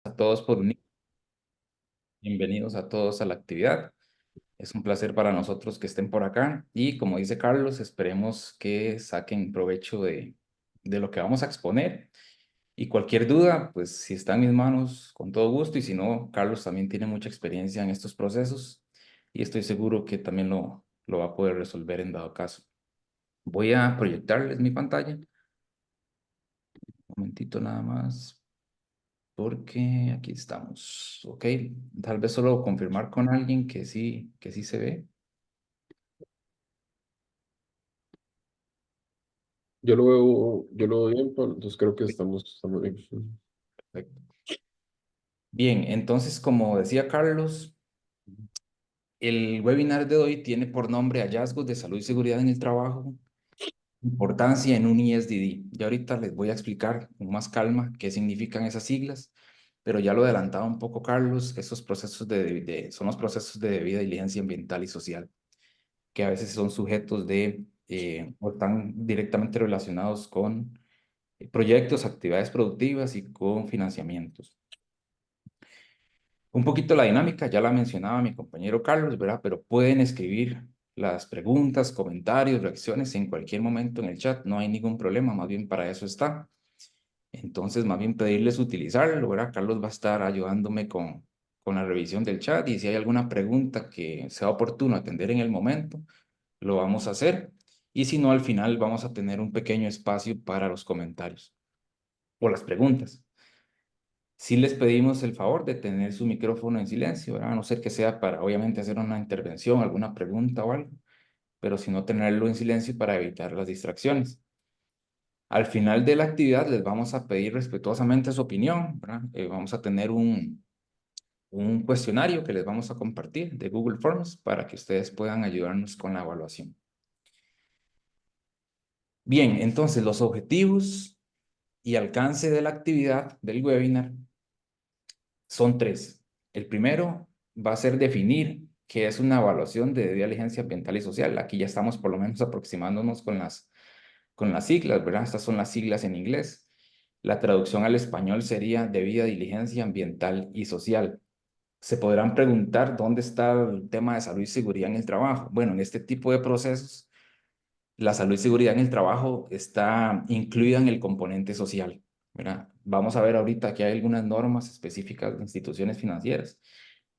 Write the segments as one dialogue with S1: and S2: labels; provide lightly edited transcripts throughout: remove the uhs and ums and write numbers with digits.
S1: A todos por unir. Bienvenidos a todos a la actividad. Es un placer para nosotros que estén por acá y como dice Carlos, esperemos que saquen provecho de lo que vamos a exponer y cualquier duda, pues si está en mis manos, con todo gusto y si no, Carlos también tiene mucha experiencia en estos procesos y estoy seguro que también lo va a poder resolver en dado caso. Voy a proyectarles mi pantalla. Un momentito nada más. Porque aquí estamos. Ok, tal vez solo confirmar con alguien que sí se ve.
S2: Yo lo veo bien, Pablo, entonces creo que estamos bien.
S1: Perfecto. Bien, entonces, como decía Carlos, el webinar de hoy tiene por nombre Hallazgos de Salud y Seguridad en el Trabajo, importancia en un ISDD. Ya ahorita les voy a explicar con más calma qué significan esas siglas, pero ya lo adelantaba un poco Carlos, esos procesos son los procesos de debida diligencia ambiental y social, que a veces son sujetos o están directamente relacionados con proyectos, actividades productivas y con financiamientos. Un poquito la dinámica, ya la mencionaba mi compañero Carlos, ¿verdad? Pero pueden escribir las preguntas, comentarios, reacciones en cualquier momento en el chat, no hay ningún problema, más bien para eso está. Entonces, más bien pedirles utilizarlo, ¿verdad? Carlos va a estar ayudándome con la revisión del chat y si hay alguna pregunta que sea oportuno atender en el momento, lo vamos a hacer. Y si no, al final vamos a tener un pequeño espacio para los comentarios o las preguntas. Sí les pedimos el favor de tener su micrófono en silencio, ¿verdad? A no ser que sea para, obviamente, hacer una intervención, alguna pregunta o algo, pero si no tenerlo en silencio para evitar las distracciones. Al final de la actividad les vamos a pedir respetuosamente su opinión, ¿verdad? Vamos a tener un cuestionario que les vamos a compartir de Google Forms para que ustedes puedan ayudarnos con la evaluación. Bien, entonces los objetivos y alcance de la actividad del webinar son tres. El primero va a ser definir qué es una evaluación de debida diligencia ambiental y social. Aquí ya estamos por lo menos aproximándonos con las siglas, ¿verdad? Estas son las siglas en inglés. La traducción al español sería debida diligencia ambiental y social. Se podrán preguntar dónde está el tema de salud y seguridad en el trabajo. Bueno, en este tipo de procesos, la salud y seguridad en el trabajo está incluida en el componente social, ¿verdad? Vamos a ver ahorita que hay algunas normas específicas de instituciones financieras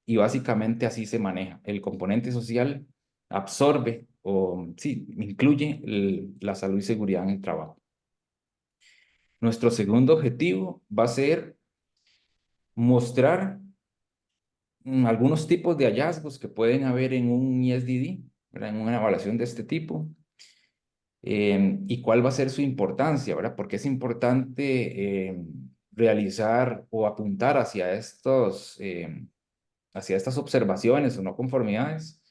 S1: y básicamente así se maneja. El componente social absorbe o sí, incluye la salud y seguridad en el trabajo. Nuestro segundo objetivo va a ser mostrar algunos tipos de hallazgos que pueden haber en un ESDD, ¿verdad? En una evaluación de este tipo. Y cuál va a ser su importancia, ¿verdad? Porque es importante realizar o apuntar hacia estas observaciones o no conformidades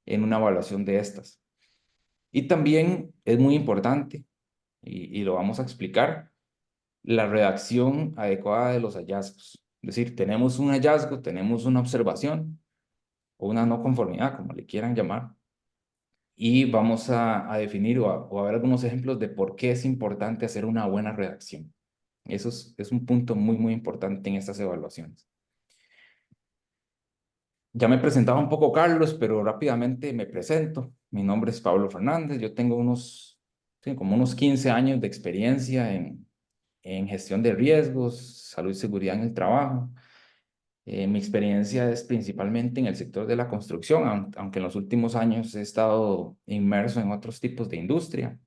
S1: en una evaluación de estas. Y también es muy importante, y lo vamos a explicar, la redacción adecuada de los hallazgos. Es decir, tenemos un hallazgo, tenemos una observación o una no conformidad, como le quieran llamar, y vamos a definir o a ver algunos ejemplos de por qué es importante hacer una buena redacción. Eso es un punto muy, muy importante en estas evaluaciones. Ya me presentaba un poco Carlos, pero rápidamente me presento. Mi nombre es Pablo Fernández. Yo tengo sí, como unos 15 años de experiencia en gestión de riesgos, salud y seguridad en el trabajo. Mi experiencia es principalmente en el sector de la construcción, aunque en los últimos años he estado inmerso en otros tipos de industria.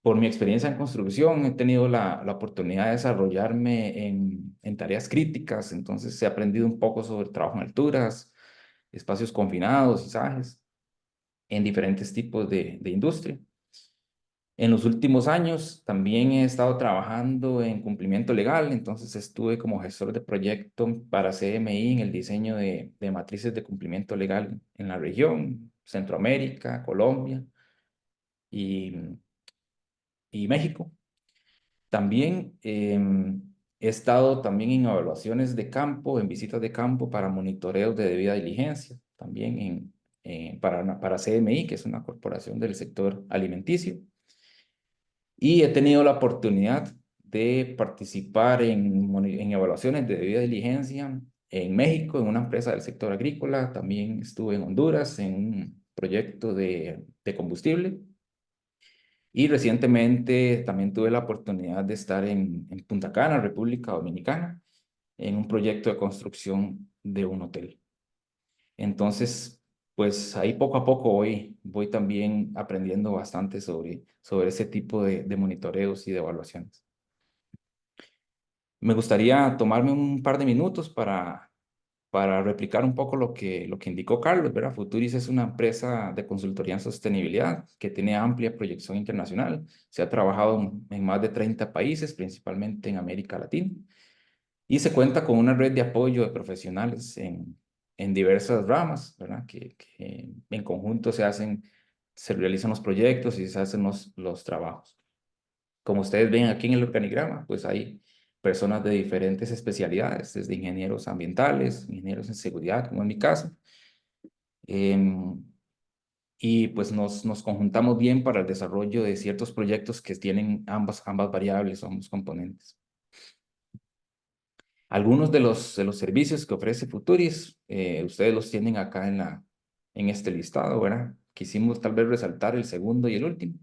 S1: Por mi experiencia en construcción, he tenido la oportunidad de desarrollarme en tareas críticas, entonces he aprendido un poco sobre trabajo en alturas, espacios confinados, izajes, en diferentes tipos de industria. En los últimos años también he estado trabajando en cumplimiento legal, entonces estuve como gestor de proyecto para CMI en el diseño de matrices de cumplimiento legal en la región, Centroamérica, Colombia y, y México. También he estado también en evaluaciones de campo, en visitas de campo para monitoreos de debida diligencia, también para CMI, que es una corporación del sector alimenticio. Y he tenido la oportunidad de participar en evaluaciones de debida diligencia en México, en una empresa del sector agrícola. También estuve en Honduras en un proyecto de combustible. Y recientemente también tuve la oportunidad de estar en Punta Cana, República Dominicana, en un proyecto de construcción de un hotel. Entonces, pues ahí poco a poco voy también aprendiendo bastante sobre ese tipo de monitoreos y de evaluaciones. Me gustaría tomarme un par de minutos para replicar un poco lo que indicó Carlos, ¿verdad? Futuris es una empresa de consultoría en sostenibilidad que tiene amplia proyección internacional. Se ha trabajado en más de 30 países, principalmente en América Latina, y se cuenta con una red de apoyo de profesionales en diversas ramas, ¿verdad? Que en conjunto se realizan los proyectos y se hacen los trabajos. Como ustedes ven aquí en el organigrama, pues hay personas de diferentes especialidades, desde ingenieros ambientales, ingenieros en seguridad, como en mi caso, em, y pues nos conjuntamos bien para el desarrollo de ciertos proyectos que tienen ambas variables o ambos componentes. Algunos de los servicios que ofrece Futuris, ustedes los tienen acá en este listado, ¿verdad? Quisimos tal vez resaltar el segundo y el último,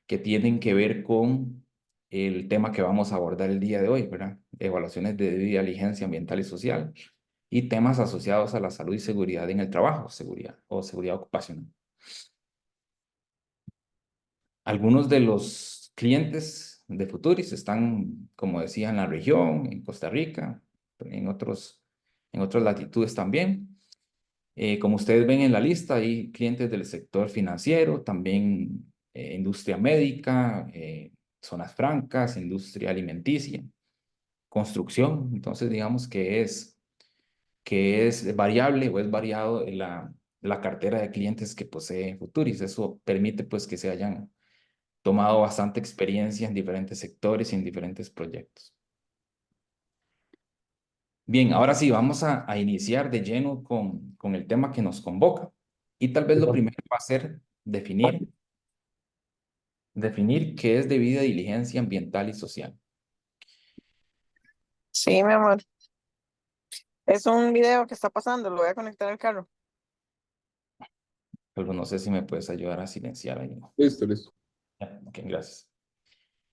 S1: que tienen que ver con el tema que vamos a abordar el día de hoy, ¿verdad? Evaluaciones de debida diligencia ambiental y social y temas asociados a la salud y seguridad en el trabajo, seguridad ocupacional. Algunos de los clientes de Futuris están, como decía, en la región, en Costa Rica, en otras latitudes también. Como ustedes ven en la lista, hay clientes del sector financiero, también industria médica, zonas francas, industria alimenticia, construcción. Entonces, digamos que es variable o es variado en la cartera de clientes que posee Futuris. Eso permite pues que se hayan tomado bastante experiencia en diferentes sectores y en diferentes proyectos. Bien, ahora sí, vamos a iniciar de lleno con el tema que nos convoca. Y tal vez lo primero va a ser definir qué es debida diligencia ambiental y social.
S3: Sí, mi amor. Es un video que está pasando, lo voy a conectar al carro.
S1: Pero no sé si me puedes ayudar a silenciar ahí.
S2: Listo, listo.
S1: Ya, ok, gracias.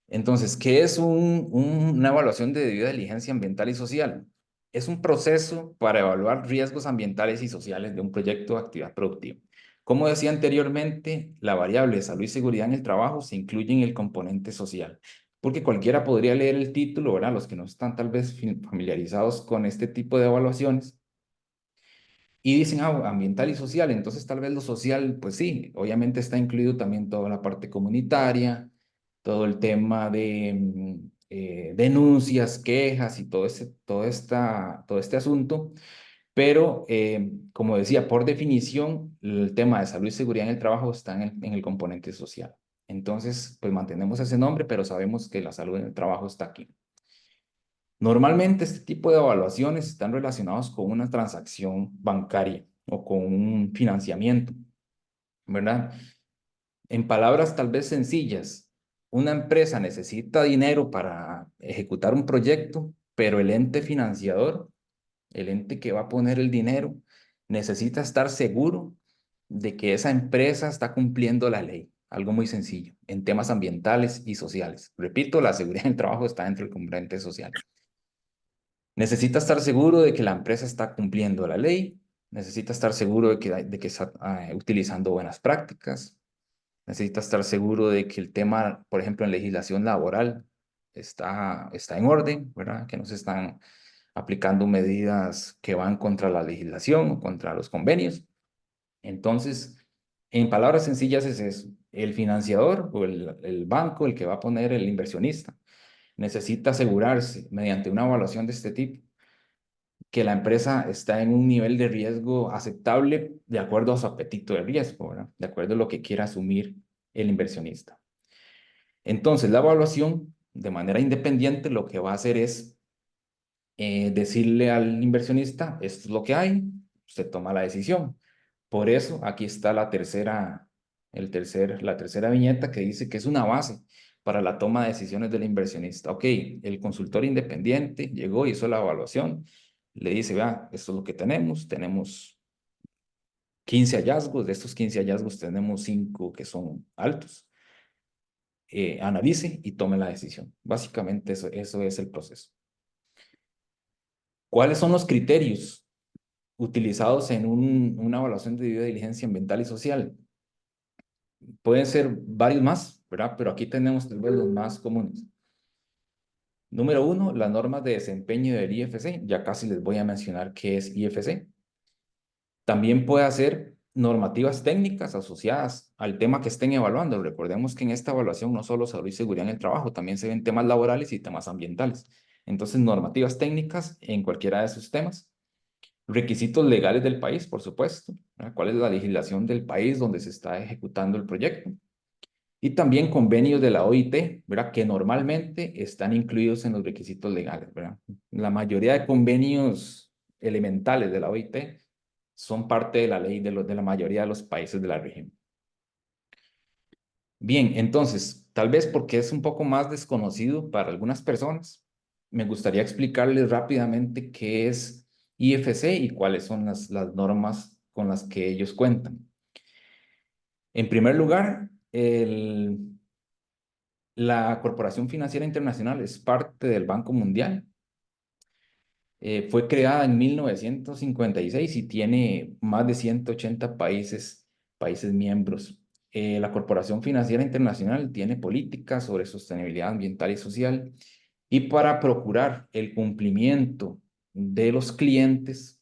S1: Entonces, ¿qué es una evaluación de debida diligencia ambiental y social? Es un proceso para evaluar riesgos ambientales y sociales de un proyecto de actividad productiva. Como decía anteriormente, la variable de salud y seguridad en el trabajo se incluye en el componente social, porque cualquiera podría leer el título, ¿verdad? Los que no están tal vez familiarizados con este tipo de evaluaciones y dicen, ambiental y social, entonces tal vez lo social, pues sí, obviamente está incluido también toda la parte comunitaria, todo el tema de denuncias, quejas y todo este asunto, pero como decía, por definición, el tema de salud y seguridad en el trabajo está en el componente social. Entonces, pues mantenemos ese nombre, pero sabemos que la salud en el trabajo está aquí. Normalmente este tipo de evaluaciones están relacionados con una transacción bancaria o con un financiamiento, ¿verdad? En palabras tal vez sencillas, una empresa necesita dinero para ejecutar un proyecto, pero el ente financiador, el ente que va a poner el dinero, necesita estar seguro de que esa empresa está cumpliendo la ley. Algo muy sencillo, en temas ambientales y sociales. Repito, la seguridad del trabajo está dentro del componente social. Necesita estar seguro de que la empresa está cumpliendo la ley, necesita estar seguro de que está utilizando buenas prácticas, necesita estar seguro de que el tema, por ejemplo, en legislación laboral está en orden, ¿verdad? Que no se están aplicando medidas que van contra la legislación o contra los convenios. Entonces, en palabras sencillas es eso. El financiador o el banco, el que va a poner el inversionista, necesita asegurarse mediante una evaluación de este tipo que la empresa está en un nivel de riesgo aceptable de acuerdo a su apetito de riesgo, ¿verdad? De acuerdo a lo que quiera asumir el inversionista. Entonces, la evaluación, de manera independiente, lo que va a hacer es decirle al inversionista, esto es lo que hay, usted toma la decisión. Por eso, aquí está la tercera viñeta que dice que es una base para la toma de decisiones del inversionista. Ok, el consultor independiente llegó, hizo la evaluación, le dice, vea, esto es lo que tenemos 15 hallazgos, de estos 15 hallazgos tenemos 5 que son altos. Analice y tome la decisión. Básicamente eso es el proceso. ¿Cuáles son los criterios utilizados en una evaluación de due diligencia ambiental y social? Pueden ser varios más, ¿verdad? Pero aquí tenemos tal vez los más comunes. Número 1, las normas de desempeño del IFC. Ya casi les voy a mencionar qué es IFC. También puede hacer normativas técnicas asociadas al tema que estén evaluando. Recordemos que en esta evaluación no solo salud y seguridad en el trabajo, también se ven temas laborales y temas ambientales. Entonces, normativas técnicas en cualquiera de esos temas. Requisitos legales del país, por supuesto, ¿verdad? ¿Cuál es la legislación del país donde se está ejecutando el proyecto? Y también convenios de la OIT, ¿verdad? Que normalmente están incluidos en los requisitos legales, ¿verdad? La mayoría de convenios elementales de la OIT son parte de la ley de la mayoría de los países de la región. Bien, entonces, tal vez porque es un poco más desconocido para algunas personas, me gustaría explicarles rápidamente qué es IFC y cuáles son las normas con las que ellos cuentan. En primer lugar, la Corporación Financiera Internacional es parte del Banco Mundial. Fue creada en 1956 y tiene más de 180 países miembros. La Corporación Financiera Internacional tiene políticas sobre sostenibilidad ambiental y social, y para procurar el cumplimiento de los clientes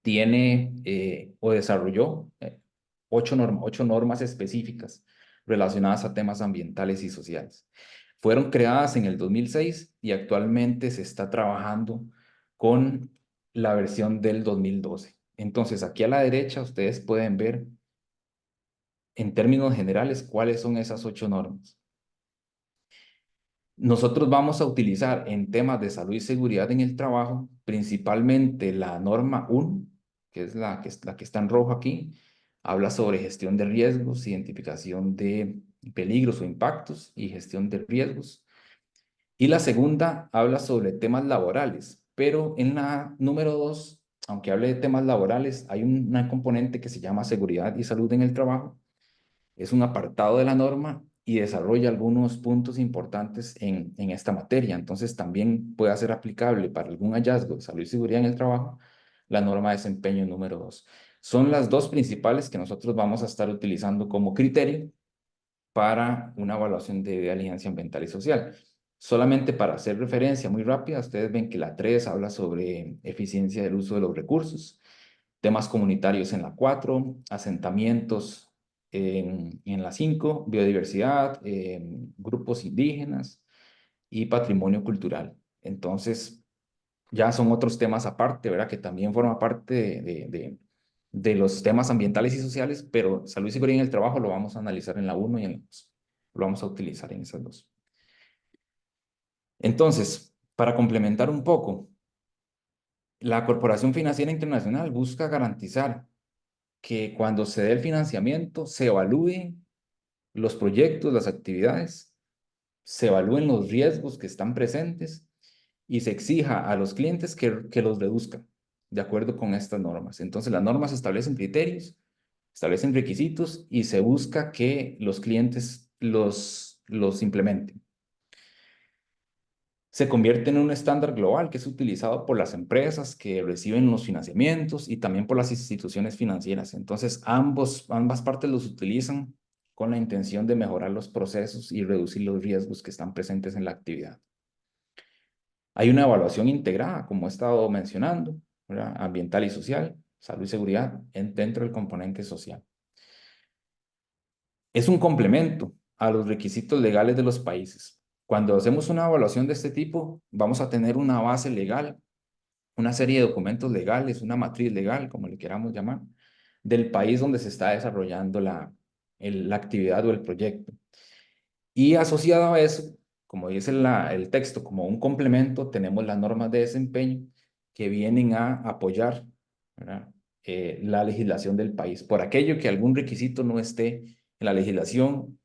S1: tiene o desarrolló 8 normas específicas relacionadas a temas ambientales y sociales. Fueron creadas en el 2006 y actualmente se está trabajando con la versión del 2012. Entonces, aquí a la derecha ustedes pueden ver en términos generales cuáles son esas 8 normas. Nosotros vamos a utilizar en temas de salud y seguridad en el trabajo principalmente la norma 1, que es la que está en rojo aquí. Habla sobre gestión de riesgos, identificación de peligros o impactos y gestión de riesgos. Y la segunda habla sobre temas laborales, pero en la número 2, aunque hable de temas laborales, hay una componente que se llama seguridad y salud en el trabajo. Es un apartado de la norma y desarrolla algunos puntos importantes en esta materia. Entonces, también puede ser aplicable para algún hallazgo de salud y seguridad en el trabajo la norma de desempeño número 2. Son las dos principales que nosotros vamos a estar utilizando como criterio para una evaluación de diligencia ambiental y social. Solamente para hacer referencia muy rápida, ustedes ven que la 3 habla sobre eficiencia del uso de los recursos, temas comunitarios en la 4, asentamientos en la 5, biodiversidad, grupos indígenas y patrimonio cultural. Entonces, ya son otros temas aparte, ¿verdad? Que también forman parte de los temas ambientales y sociales, pero salud y seguridad en el trabajo lo vamos a analizar en la 1 y en la 2. Lo vamos a utilizar en esas dos. Entonces, para complementar un poco, la Corporación Financiera Internacional busca garantizar que cuando se dé el financiamiento se evalúen los proyectos, las actividades, se evalúen los riesgos que están presentes y se exija a los clientes que los reduzcan de acuerdo con estas normas. Entonces, las normas establecen criterios, establecen requisitos y se busca que los clientes los implementen. Se convierte en un estándar global que es utilizado por las empresas que reciben los financiamientos y también por las instituciones financieras. Entonces, ambas partes los utilizan con la intención de mejorar los procesos y reducir los riesgos que están presentes en la actividad. Hay una evaluación integrada, como he estado mencionando, ¿verdad? Ambiental y social, salud y seguridad, dentro del componente social. Es un complemento a los requisitos legales de los países. Cuando hacemos una evaluación de este tipo, vamos a tener una base legal, una serie de documentos legales, una matriz legal, como le queramos llamar, del país donde se está desarrollando la actividad o el proyecto. Y asociado a eso, como dice el texto, como un complemento, tenemos las normas de desempeño que vienen a apoyar, ¿verdad? La legislación del país. Por aquello que algún requisito no esté en la legislación,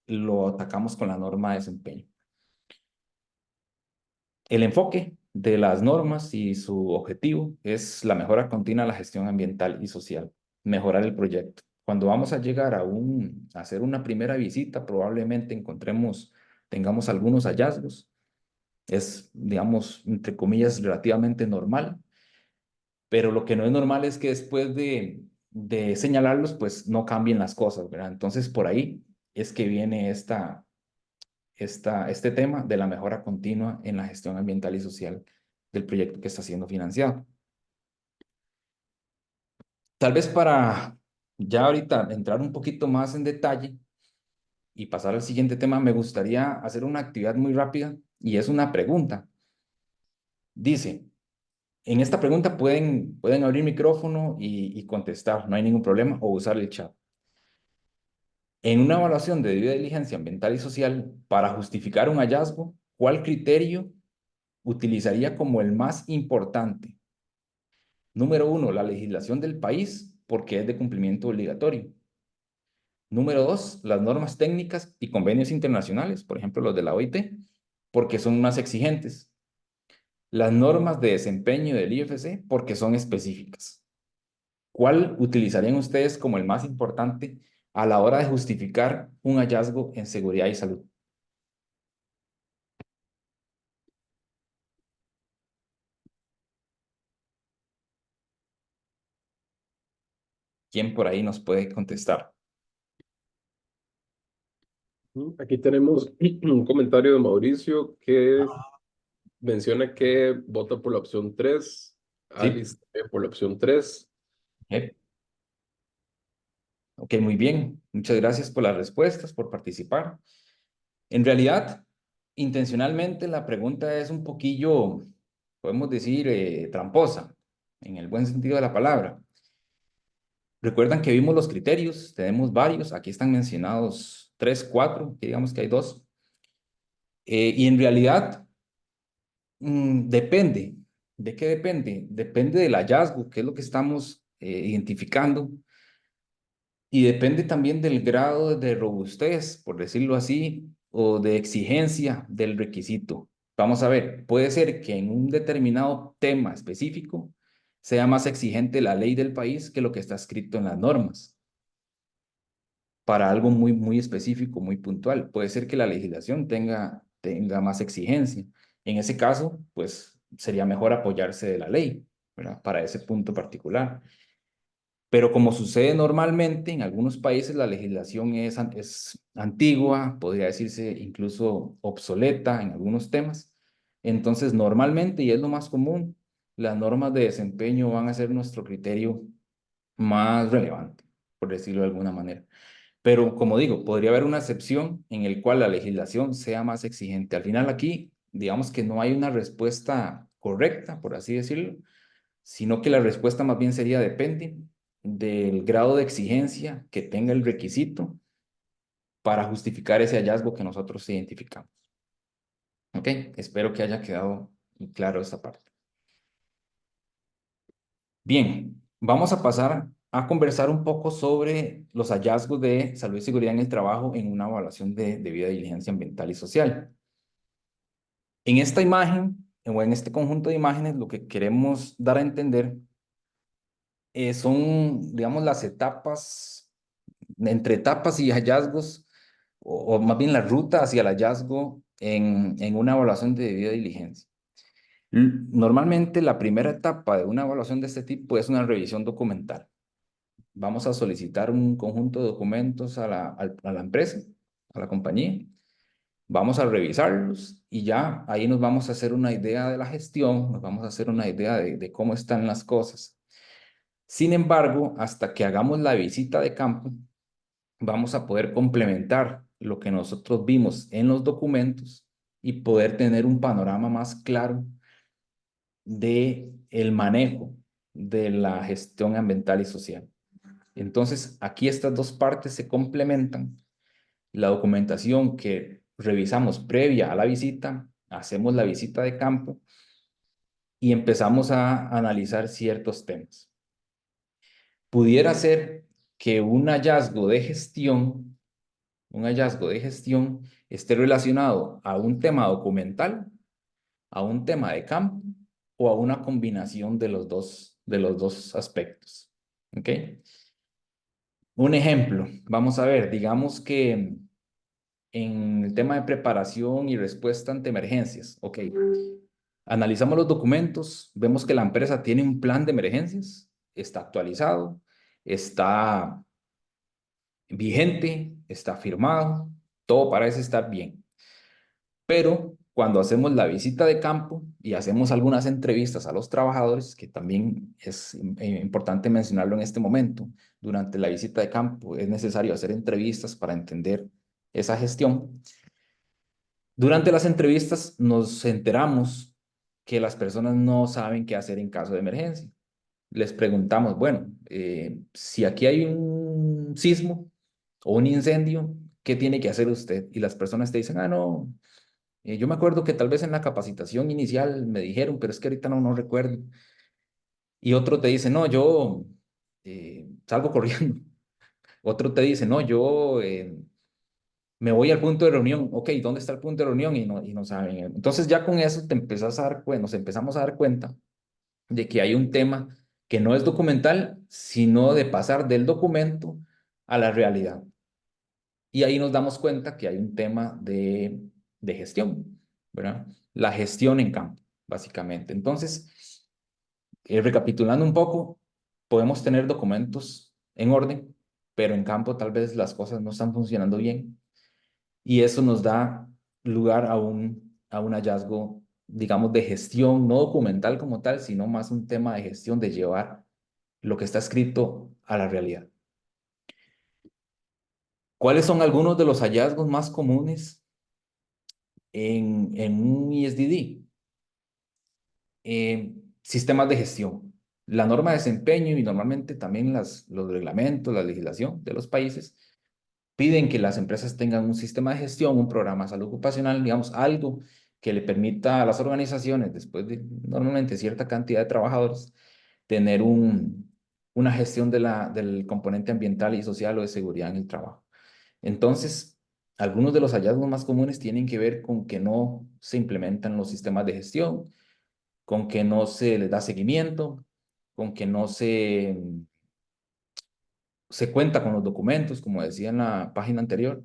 S1: lo atacamos con la norma de desempeño. El enfoque de las normas y su objetivo es la mejora continua de la gestión ambiental y social, mejorar el proyecto. Cuando vamos a llegar a hacer una primera visita, probablemente tengamos algunos hallazgos. Es, digamos, entre comillas, relativamente normal, pero lo que no es normal es que después de señalarlos, pues no cambien las cosas, ¿verdad? Entonces, por ahí es que viene este tema de la mejora continua en la gestión ambiental y social del proyecto que está siendo financiado. Tal vez para ya ahorita entrar un poquito más en detalle y pasar al siguiente tema, me gustaría hacer una actividad muy rápida y es una pregunta. Dice, en esta pregunta pueden abrir micrófono y contestar, no hay ningún problema, o usar el chat. En una evaluación de debida diligencia ambiental y social, para justificar un hallazgo, ¿cuál criterio utilizaría como el más importante? Número uno, la legislación del país, porque es de cumplimiento obligatorio. Número dos, las normas técnicas y convenios internacionales, por ejemplo, los de la OIT, porque son más exigentes. Las normas de desempeño del IFC, porque son específicas. ¿Cuál utilizarían ustedes como el más importante a la hora de justificar un hallazgo en seguridad y salud? ¿Quién por ahí nos puede contestar?
S2: Aquí tenemos un comentario de Mauricio que menciona que vota por la opción 3,
S1: Sí.
S2: Alice también por la opción 3.
S1: Ok, ok, muy bien. Muchas gracias por las respuestas, por participar. En realidad, intencionalmente la pregunta es un poquillo, podemos decir, tramposa, en el buen sentido de la palabra. Recuerdan que vimos los criterios, tenemos varios, aquí están mencionados tres, cuatro, que digamos que hay dos. Y en realidad depende. ¿De qué depende? Depende del hallazgo, que es lo que estamos identificando, y depende también del grado de robustez, por decirlo así, o de exigencia del requisito. Vamos a ver, puede ser que en un determinado tema específico sea más exigente la ley del país que lo que está escrito en las normas para algo muy, muy específico, muy puntual. Puede ser que la legislación tenga más exigencia. En ese caso, pues sería mejor apoyarse de la ley, ¿verdad? Para ese punto particular. Pero como sucede normalmente, en algunos países la legislación es antigua, podría decirse incluso obsoleta en algunos temas. Entonces, normalmente, y es lo más común, las normas de desempeño van a ser nuestro criterio más relevante, por decirlo de alguna manera. Pero como digo, podría haber una excepción en el cual la legislación sea más exigente. Al final aquí, digamos que no hay una respuesta correcta, por así decirlo, sino que la respuesta más bien sería depende del grado de exigencia que tenga el requisito para justificar ese hallazgo que nosotros identificamos. ¿Ok? Espero que haya quedado claro esta parte. Bien, vamos a pasar a conversar un poco sobre los hallazgos de salud y seguridad en el trabajo en una evaluación de debida diligencia ambiental y social. En esta imagen, o en este conjunto de imágenes, lo que queremos dar a entender son, digamos, las etapas, entre etapas y hallazgos, o más bien la ruta hacia el hallazgo en una evaluación de debida diligencia. Normalmente la primera etapa de una evaluación de este tipo es una revisión documental. Vamos a solicitar un conjunto de documentos a la empresa, a la compañía. Vamos a revisarlos y ya ahí nos vamos a hacer una idea de la gestión, nos vamos a hacer una idea de cómo están las cosas. Sin embargo, hasta que hagamos la visita de campo, vamos a poder complementar lo que nosotros vimos en los documentos y poder tener un panorama más claro de el manejo de la gestión ambiental y social. Entonces, aquí estas dos partes se complementan. La documentación que revisamos previa a la visita, hacemos la visita de campo y empezamos a analizar ciertos temas. Pudiera ser que un hallazgo de gestión un hallazgo de gestión esté relacionado a un tema documental, a un tema de campo o a una combinación de los dos aspectos. ¿Ok? Un ejemplo, vamos a ver, digamos que en el tema de preparación y respuesta ante emergencias, ok, analizamos los documentos, vemos que la empresa tiene un plan de emergencias, está actualizado, está vigente, está firmado, todo parece estar bien. Pero cuando hacemos la visita de campo y hacemos algunas entrevistas a los trabajadores, que también es importante mencionarlo en este momento, durante la visita de campo es necesario hacer entrevistas para entender esa gestión. Durante las entrevistas nos enteramos que las personas no saben qué hacer en caso de emergencia. Les preguntamos, bueno, si aquí hay un sismo o un incendio, ¿qué tiene que hacer usted? Y las personas te dicen, ah, no, yo me acuerdo que tal vez en la capacitación inicial me dijeron, pero es que ahorita no recuerdo. Y otro te dice, no, yo salgo corriendo. Otro te dice, no, yo me voy al punto de reunión. Ok, ¿dónde está el punto de reunión? Y no saben. Entonces ya con eso te empezás a dar cuenta, nos empezamos a dar cuenta de que hay un tema que no es documental, sino de pasar del documento a la realidad. Y ahí nos damos cuenta que hay un tema de gestión, ¿verdad? La gestión en campo, básicamente. Entonces, recapitulando un poco, podemos tener documentos en orden, pero en campo tal vez las cosas no están funcionando bien y eso nos da lugar a un hallazgo, digamos, de gestión, no documental como tal, sino más un tema de gestión, de llevar lo que está escrito a la realidad. ¿Cuáles son algunos de los hallazgos más comunes en un ESDD? Sistemas de gestión. La norma de desempeño y normalmente también los reglamentos, la legislación de los países piden que las empresas tengan un sistema de gestión, un programa de salud ocupacional, digamos, algo que le permita a las organizaciones, después de normalmente cierta cantidad de trabajadores, tener una gestión del componente ambiental y social o de seguridad en el trabajo. Entonces, algunos de los hallazgos más comunes tienen que ver con que no se implementan los sistemas de gestión, con que no se les da seguimiento, con que no se cuenta con los documentos, como decía en la página anterior,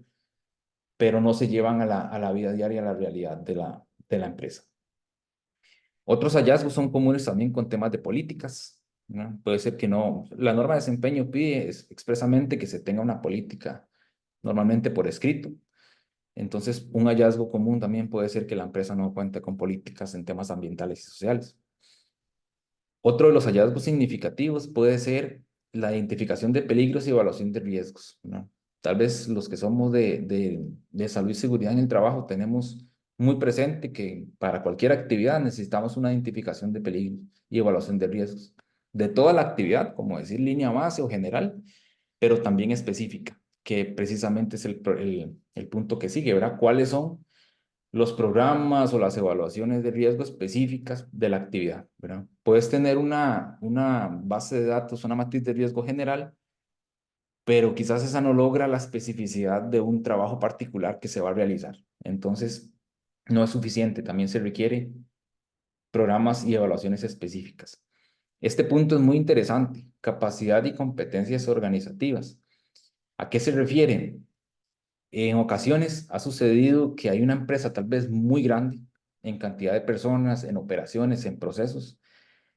S1: pero no se llevan a la vida diaria, a la realidad de la empresa. Otros hallazgos son comunes también con temas de políticas, ¿no? Puede ser que no, la norma de desempeño pide expresamente que se tenga una política, normalmente por escrito. Entonces, un hallazgo común también puede ser que la empresa no cuente con políticas en temas ambientales y sociales. Otro de los hallazgos significativos puede ser la identificación de peligros y evaluación de riesgos, ¿no? Tal vez los que somos de salud y seguridad en el trabajo tenemos muy presente que para cualquier actividad necesitamos una identificación de peligros y evaluación de riesgos. De toda la actividad, como decir línea base o general, pero también específica, que precisamente es el punto que sigue, ¿verdad? ¿Cuáles son los programas o las evaluaciones de riesgo específicas de la actividad, ¿verdad? Puedes tener una base de datos, una matriz de riesgo general, pero quizás esa no logra la especificidad de un trabajo particular que se va a realizar. Entonces, no es suficiente, también se requiere programas y evaluaciones específicas. Este punto es muy interesante, capacidad y competencias organizativas. ¿A qué se refiere? En ocasiones ha sucedido que hay una empresa tal vez muy grande en cantidad de personas, en operaciones, en procesos,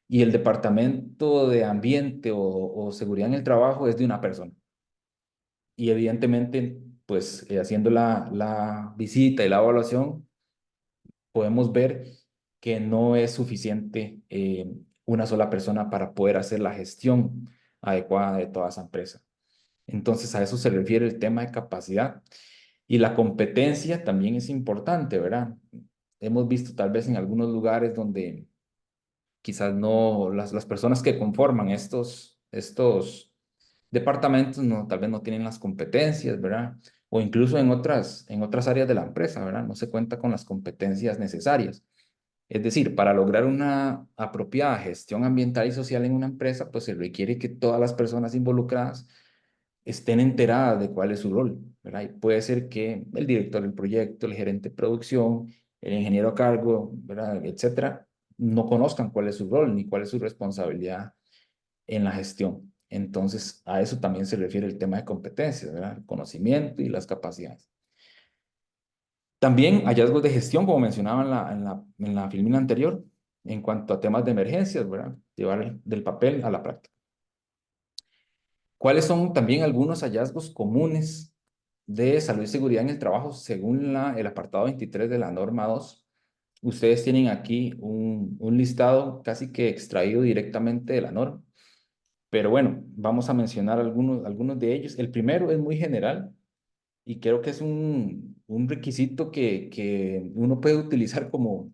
S1: y el departamento de ambiente o seguridad en el trabajo es de una persona. Y evidentemente, pues haciendo la visita y la evaluación, podemos ver que no es suficiente una sola persona para poder hacer la gestión adecuada de toda esa empresa. Entonces, a eso se refiere el tema de capacidad. Y la competencia también es importante, ¿verdad? Hemos visto tal vez en algunos lugares donde quizás no, las personas que conforman estos departamentos no, tal vez no tienen las competencias, ¿verdad? O incluso en otras áreas de la empresa, ¿verdad? No se cuenta con las competencias necesarias. Es decir, para lograr una apropiada gestión ambiental y social en una empresa, pues se requiere que todas las personas involucradas estén enteradas de cuál es su rol, ¿verdad? Y puede ser que el director del proyecto, el gerente de producción, el ingeniero a cargo, ¿verdad? Etcétera, no conozcan cuál es su rol ni cuál es su responsabilidad en la gestión. Entonces, a eso también se refiere el tema de competencias, ¿verdad? El conocimiento y las capacidades. También hallazgos de gestión, como mencionaba en la filmina anterior, en cuanto a temas de emergencias, ¿verdad? Llevar del papel a la práctica. ¿Cuáles son también algunos hallazgos comunes de salud y seguridad en el trabajo según el apartado 23 de la norma 2? Ustedes tienen aquí un listado casi que extraído directamente de la norma. Pero bueno, vamos a mencionar algunos de ellos. El primero es muy general y creo que es un requisito que uno puede utilizar como,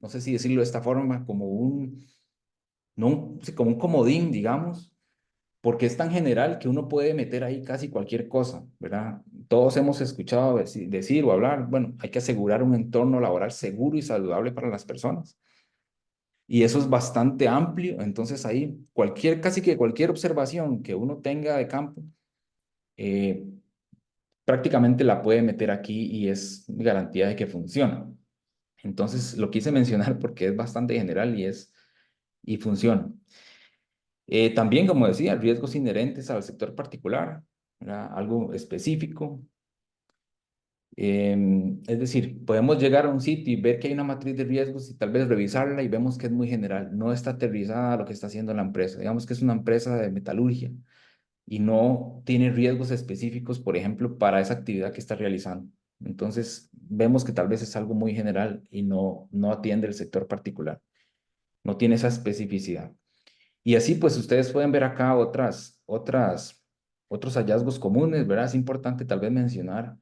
S1: no sé si decirlo de esta forma, como no sí, como un comodín, digamos, porque es tan general que uno puede meter ahí casi cualquier cosa, ¿verdad? Todos hemos escuchado decir o hablar, bueno, hay que asegurar un entorno laboral seguro y saludable para las personas. Y eso es bastante amplio, entonces ahí casi que cualquier observación que uno tenga de campo, eh, prácticamente la puede meter aquí y es garantía de que funciona. Entonces lo quise mencionar porque es bastante general y funciona. También, como decía, riesgos inherentes al sector particular, ¿verdad? Algo específico. Es decir, podemos llegar a un sitio y ver que hay una matriz de riesgos y tal vez revisarla y vemos que es muy general, no está aterrizada a lo que está haciendo la empresa. Digamos que es una empresa de metalurgia y no tiene riesgos específicos, por ejemplo, para esa actividad que está realizando. Entonces, vemos que tal vez es algo muy general y no atiende el sector particular, no tiene esa especificidad. Y así, pues, ustedes pueden ver acá otros hallazgos comunes, ¿verdad? Es importante tal vez mencionar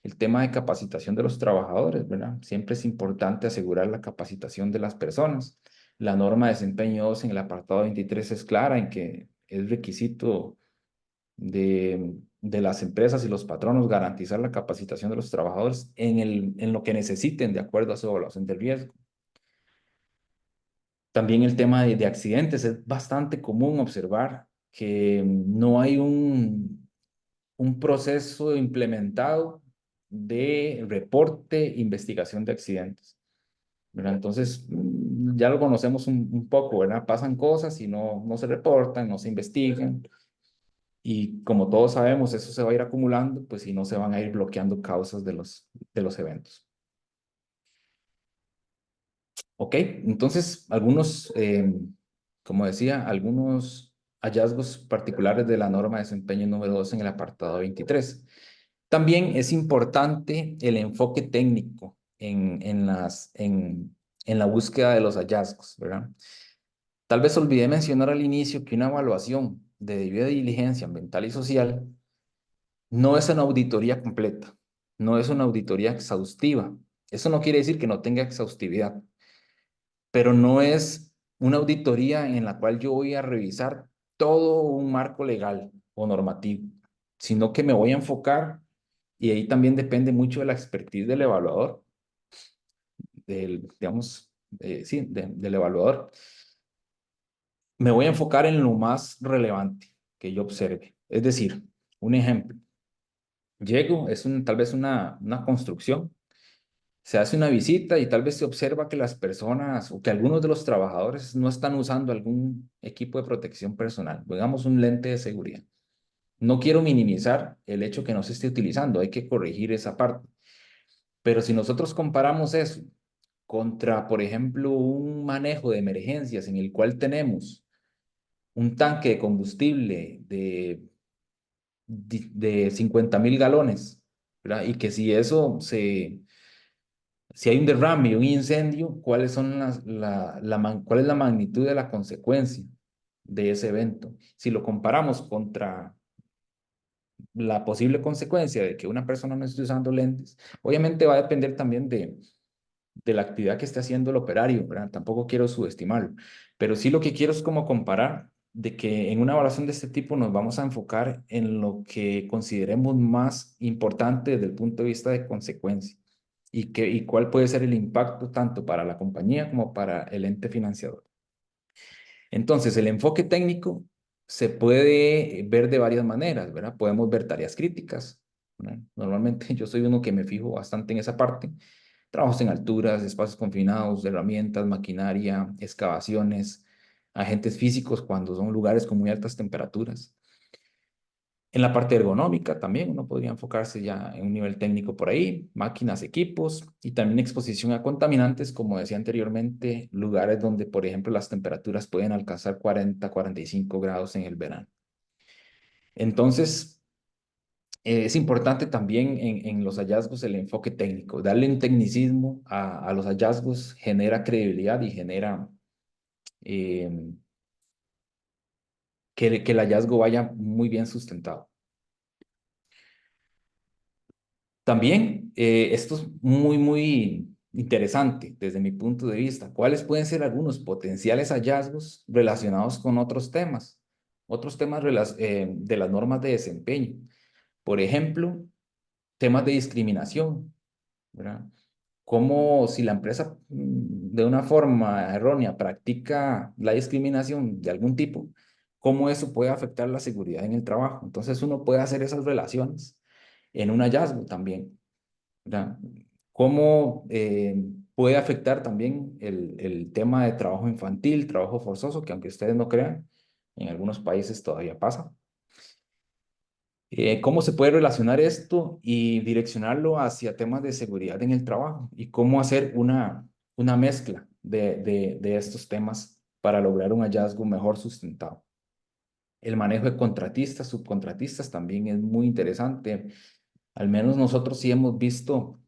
S1: el tema de capacitación de los trabajadores, ¿verdad? Siempre es importante asegurar la capacitación de las personas. La norma de desempeño 2 en el apartado 23 es clara en que es requisito de las empresas y los patronos garantizar la capacitación de los trabajadores en lo que necesiten de acuerdo a su evaluación de riesgo. También el tema de accidentes. Es bastante común observar que no hay un proceso implementado de reporte, investigación de accidentes, ¿verdad? Entonces, ya lo conocemos un poco, ¿verdad? Pasan cosas y no se reportan, no se investigan. Y como todos sabemos, eso se va a ir acumulando, pues si no se van a ir bloqueando causas de los eventos. Ok, entonces como decía, algunos hallazgos particulares de la norma de desempeño número 2 en el apartado 23. También es importante el enfoque técnico en la búsqueda de los hallazgos, ¿verdad? Tal vez olvidé mencionar al inicio que una evaluación de debida diligencia ambiental y social no es una auditoría completa, no es una auditoría exhaustiva. Eso no quiere decir que no tenga exhaustividad, pero no es una auditoría en la cual yo voy a revisar todo un marco legal o normativo, sino que me voy a enfocar, y ahí también depende mucho de la expertise del evaluador, digamos, sí, del evaluador. Me voy a enfocar en lo más relevante que yo observe. Es decir, un ejemplo. Llego, tal vez una construcción, se hace una visita y tal vez se observa que las personas o que algunos de los trabajadores no están usando algún equipo de protección personal, digamos un lente de seguridad. No quiero minimizar el hecho que no se esté utilizando, hay que corregir esa parte. Pero si nosotros comparamos eso contra, por ejemplo, un manejo de emergencias en el cual tenemos un tanque de combustible de 50,000 galones, ¿verdad? Y que si hay un derrame y un incendio, ¿cuál es la magnitud de la consecuencia de ese evento? Si lo comparamos contra la posible consecuencia de que una persona no esté usando lentes, obviamente va a depender también de la actividad que esté haciendo el operario, ¿verdad? Tampoco quiero subestimarlo, pero sí lo que quiero es como comparar de que en una evaluación de este tipo nos vamos a enfocar en lo que consideremos más importante desde el punto de vista de consecuencia y cuál puede ser el impacto tanto para la compañía como para el ente financiador. Entonces, el enfoque técnico se puede ver de varias maneras, ¿verdad? Podemos ver tareas críticas, ¿verdad? Normalmente yo soy uno que me fijo bastante en esa parte. Trabajos en alturas, espacios confinados, herramientas, maquinaria, excavaciones, agentes físicos cuando son lugares con muy altas temperaturas. En la parte ergonómica también uno podría enfocarse ya en un nivel técnico por ahí, máquinas, equipos y también exposición a contaminantes, como decía anteriormente, lugares donde, por ejemplo, las temperaturas pueden alcanzar 40, 45 grados en el verano. Entonces, es importante también en los hallazgos el enfoque técnico. Darle un tecnicismo a los hallazgos genera credibilidad y genera eh, que el hallazgo vaya muy bien sustentado. También, esto es muy interesante desde mi punto de vista. ¿Cuáles pueden ser algunos potenciales hallazgos relacionados con otros temas? Otros temas de las normas de desempeño. Por ejemplo, temas de discriminación, ¿verdad? Como si la empresa de una forma errónea practica la discriminación de algún tipo, cómo eso puede afectar la seguridad en el trabajo. Entonces uno puede hacer esas relaciones en un hallazgo también, ¿verdad? Cómo puede afectar también el tema de trabajo infantil, trabajo forzoso, que aunque ustedes no crean, en algunos países todavía pasa. ¿Cómo se puede relacionar esto y direccionarlo hacia temas de seguridad en el trabajo? Y cómo hacer una mezcla de estos temas para lograr un hallazgo mejor sustentado. El manejo de contratistas, subcontratistas también es muy interesante. Al menos nosotros sí hemos visto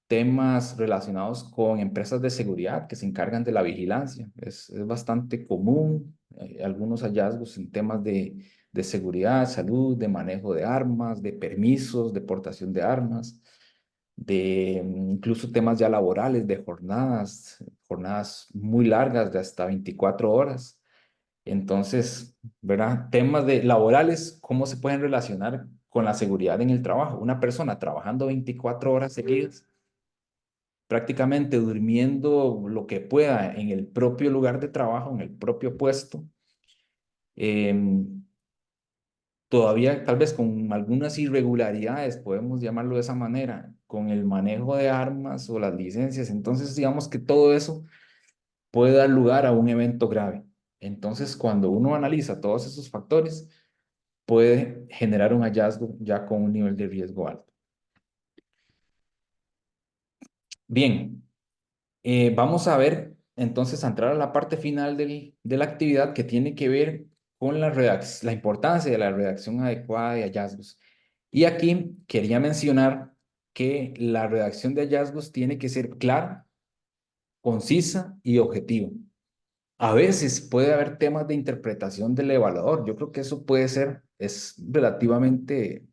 S1: temas relacionados con empresas de seguridad que se encargan de la vigilancia. Es bastante común algunos hallazgos en temas de seguridad, salud, de manejo de armas, de permisos, de portación de armas, de incluso temas ya laborales, de jornadas muy largas de hasta 24 horas. Entonces, ¿verdad? Temas de laborales, ¿cómo se pueden relacionar con la seguridad en el trabajo? Una persona trabajando 24 horas seguidas, prácticamente durmiendo lo que pueda en el propio lugar de trabajo, en el propio puesto, em, todavía tal vez con algunas irregularidades, podemos llamarlo de esa manera, con el manejo de armas o las licencias. Entonces, digamos que todo eso puede dar lugar a un evento grave. Entonces, cuando uno analiza todos esos factores, puede generar un hallazgo ya con un nivel de riesgo alto. Bien, vamos a ver entonces a entrar a la parte final de la actividad que tiene que ver con la importancia de la redacción adecuada de hallazgos. Y aquí quería mencionar que la redacción de hallazgos tiene que ser clara, concisa y objetiva. A veces puede haber temas de interpretación del evaluador. Yo creo que eso es relativamente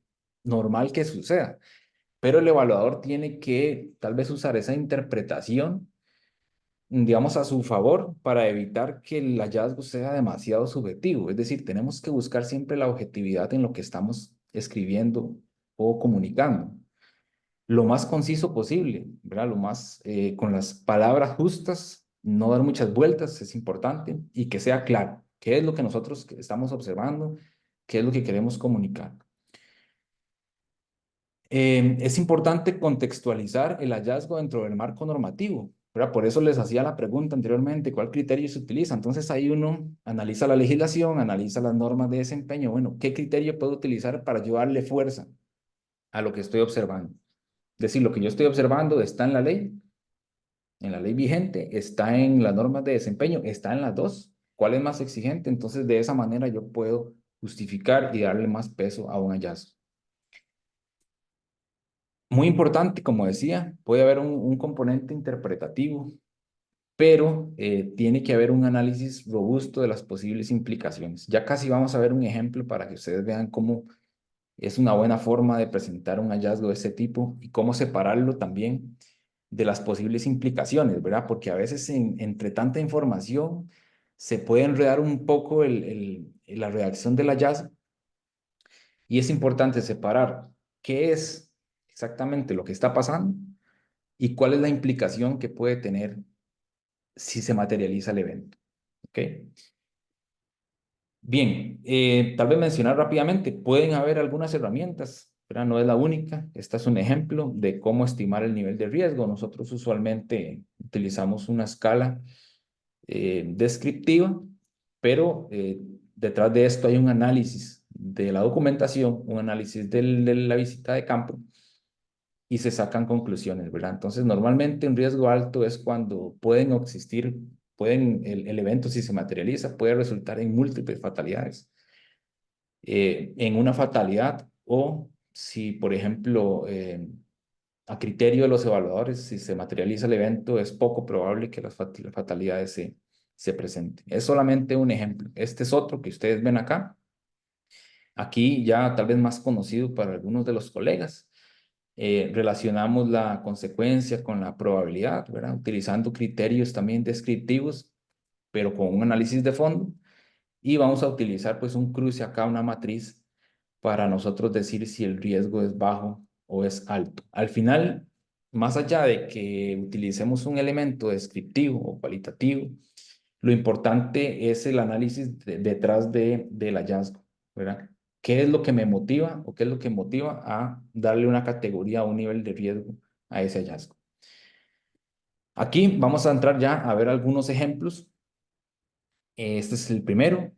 S1: normal que suceda, pero el evaluador tiene que tal vez usar esa interpretación, digamos, a su favor para evitar que el hallazgo sea demasiado subjetivo. Es decir, tenemos que buscar siempre la objetividad en lo que estamos escribiendo o comunicando lo más conciso posible, ¿verdad? Lo más, con las palabras justas, no dar muchas vueltas, es importante, y que sea claro qué es lo que nosotros estamos observando, qué es lo que queremos comunicar. Es importante contextualizar el hallazgo dentro del marco normativo, ¿verdad? Por eso les hacía la pregunta anteriormente, ¿cuál criterio se utiliza? Entonces ahí uno analiza la legislación, analiza las normas de desempeño, bueno, ¿qué criterio puedo utilizar para ayudarle fuerza a lo que estoy observando? Es decir, lo que yo estoy observando está en la ley vigente, está en las normas de desempeño, está en las dos. ¿Cuál es más exigente? Entonces, de esa manera yo puedo justificar y darle más peso a un hallazgo. Muy importante, como decía, puede haber un componente interpretativo, pero tiene que haber un análisis robusto de las posibles implicaciones. Ya casi vamos a ver un ejemplo para que ustedes vean cómo es una buena forma de presentar un hallazgo de ese tipo y cómo separarlo también de las posibles implicaciones, ¿verdad? Porque a veces entre tanta información se puede enredar un poco la redacción del hallazgo y es importante separar qué es exactamente lo que está pasando y cuál es la implicación que puede tener si se materializa el evento, ¿ok? Bien, tal vez mencionar rápidamente, pueden haber algunas herramientas, ¿verdad? No es la única. Este es un ejemplo de cómo estimar el nivel de riesgo. Nosotros usualmente utilizamos una escala descriptiva, pero detrás de esto hay un análisis de la documentación, un análisis de la visita de campo y se sacan conclusiones, ¿verdad? Entonces, normalmente un riesgo alto es cuando pueden existir, el evento si se materializa, puede resultar en múltiples fatalidades. En una fatalidad o si, por ejemplo, a criterio de los evaluadores, si se materializa el evento, es poco probable que las fatalidades se presenten. Es solamente un ejemplo. Este es otro que ustedes ven acá. Aquí ya tal vez más conocido para algunos de los colegas. Relacionamos la consecuencia con la probabilidad, ¿verdad? Utilizando criterios también descriptivos, pero con un análisis de fondo. Y vamos a utilizar pues un cruce acá, una matriz, para nosotros decir si el riesgo es bajo o es alto. Al final, más allá de que utilicemos un elemento descriptivo o cualitativo, lo importante es el análisis detrás del hallazgo, ¿verdad? ¿Qué es lo que me motiva o qué es lo que motiva a darle una categoría o un nivel de riesgo a ese hallazgo? Aquí vamos a entrar ya a ver algunos ejemplos. Este es el primero.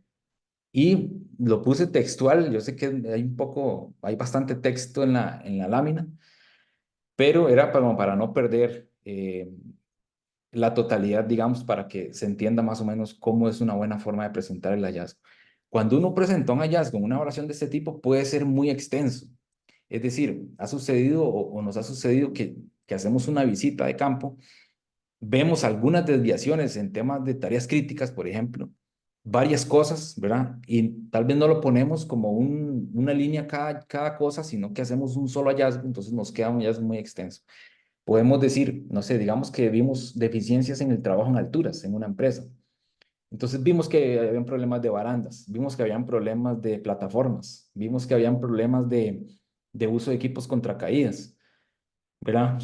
S1: Y lo puse textual, yo sé que hay bastante texto en la lámina, pero era para no perder la totalidad, digamos, para que se entienda más o menos cómo es una buena forma de presentar el hallazgo. Cuando uno presenta un hallazgo en una evaluación de este tipo, puede ser muy extenso. Es decir, ha sucedido o nos ha sucedido que hacemos una visita de campo, vemos algunas desviaciones en temas de tareas críticas, por ejemplo, varias cosas, ¿verdad? Y tal vez no lo ponemos como una línea cada cosa, sino que hacemos un solo hallazgo, entonces nos queda un hallazgo muy extenso. Podemos decir, no sé, digamos que vimos deficiencias en el trabajo en alturas en una empresa. Entonces vimos que habían problemas de barandas, vimos que habían problemas de plataformas, vimos que habían problemas de uso de equipos contra caídas. ¿Verdad?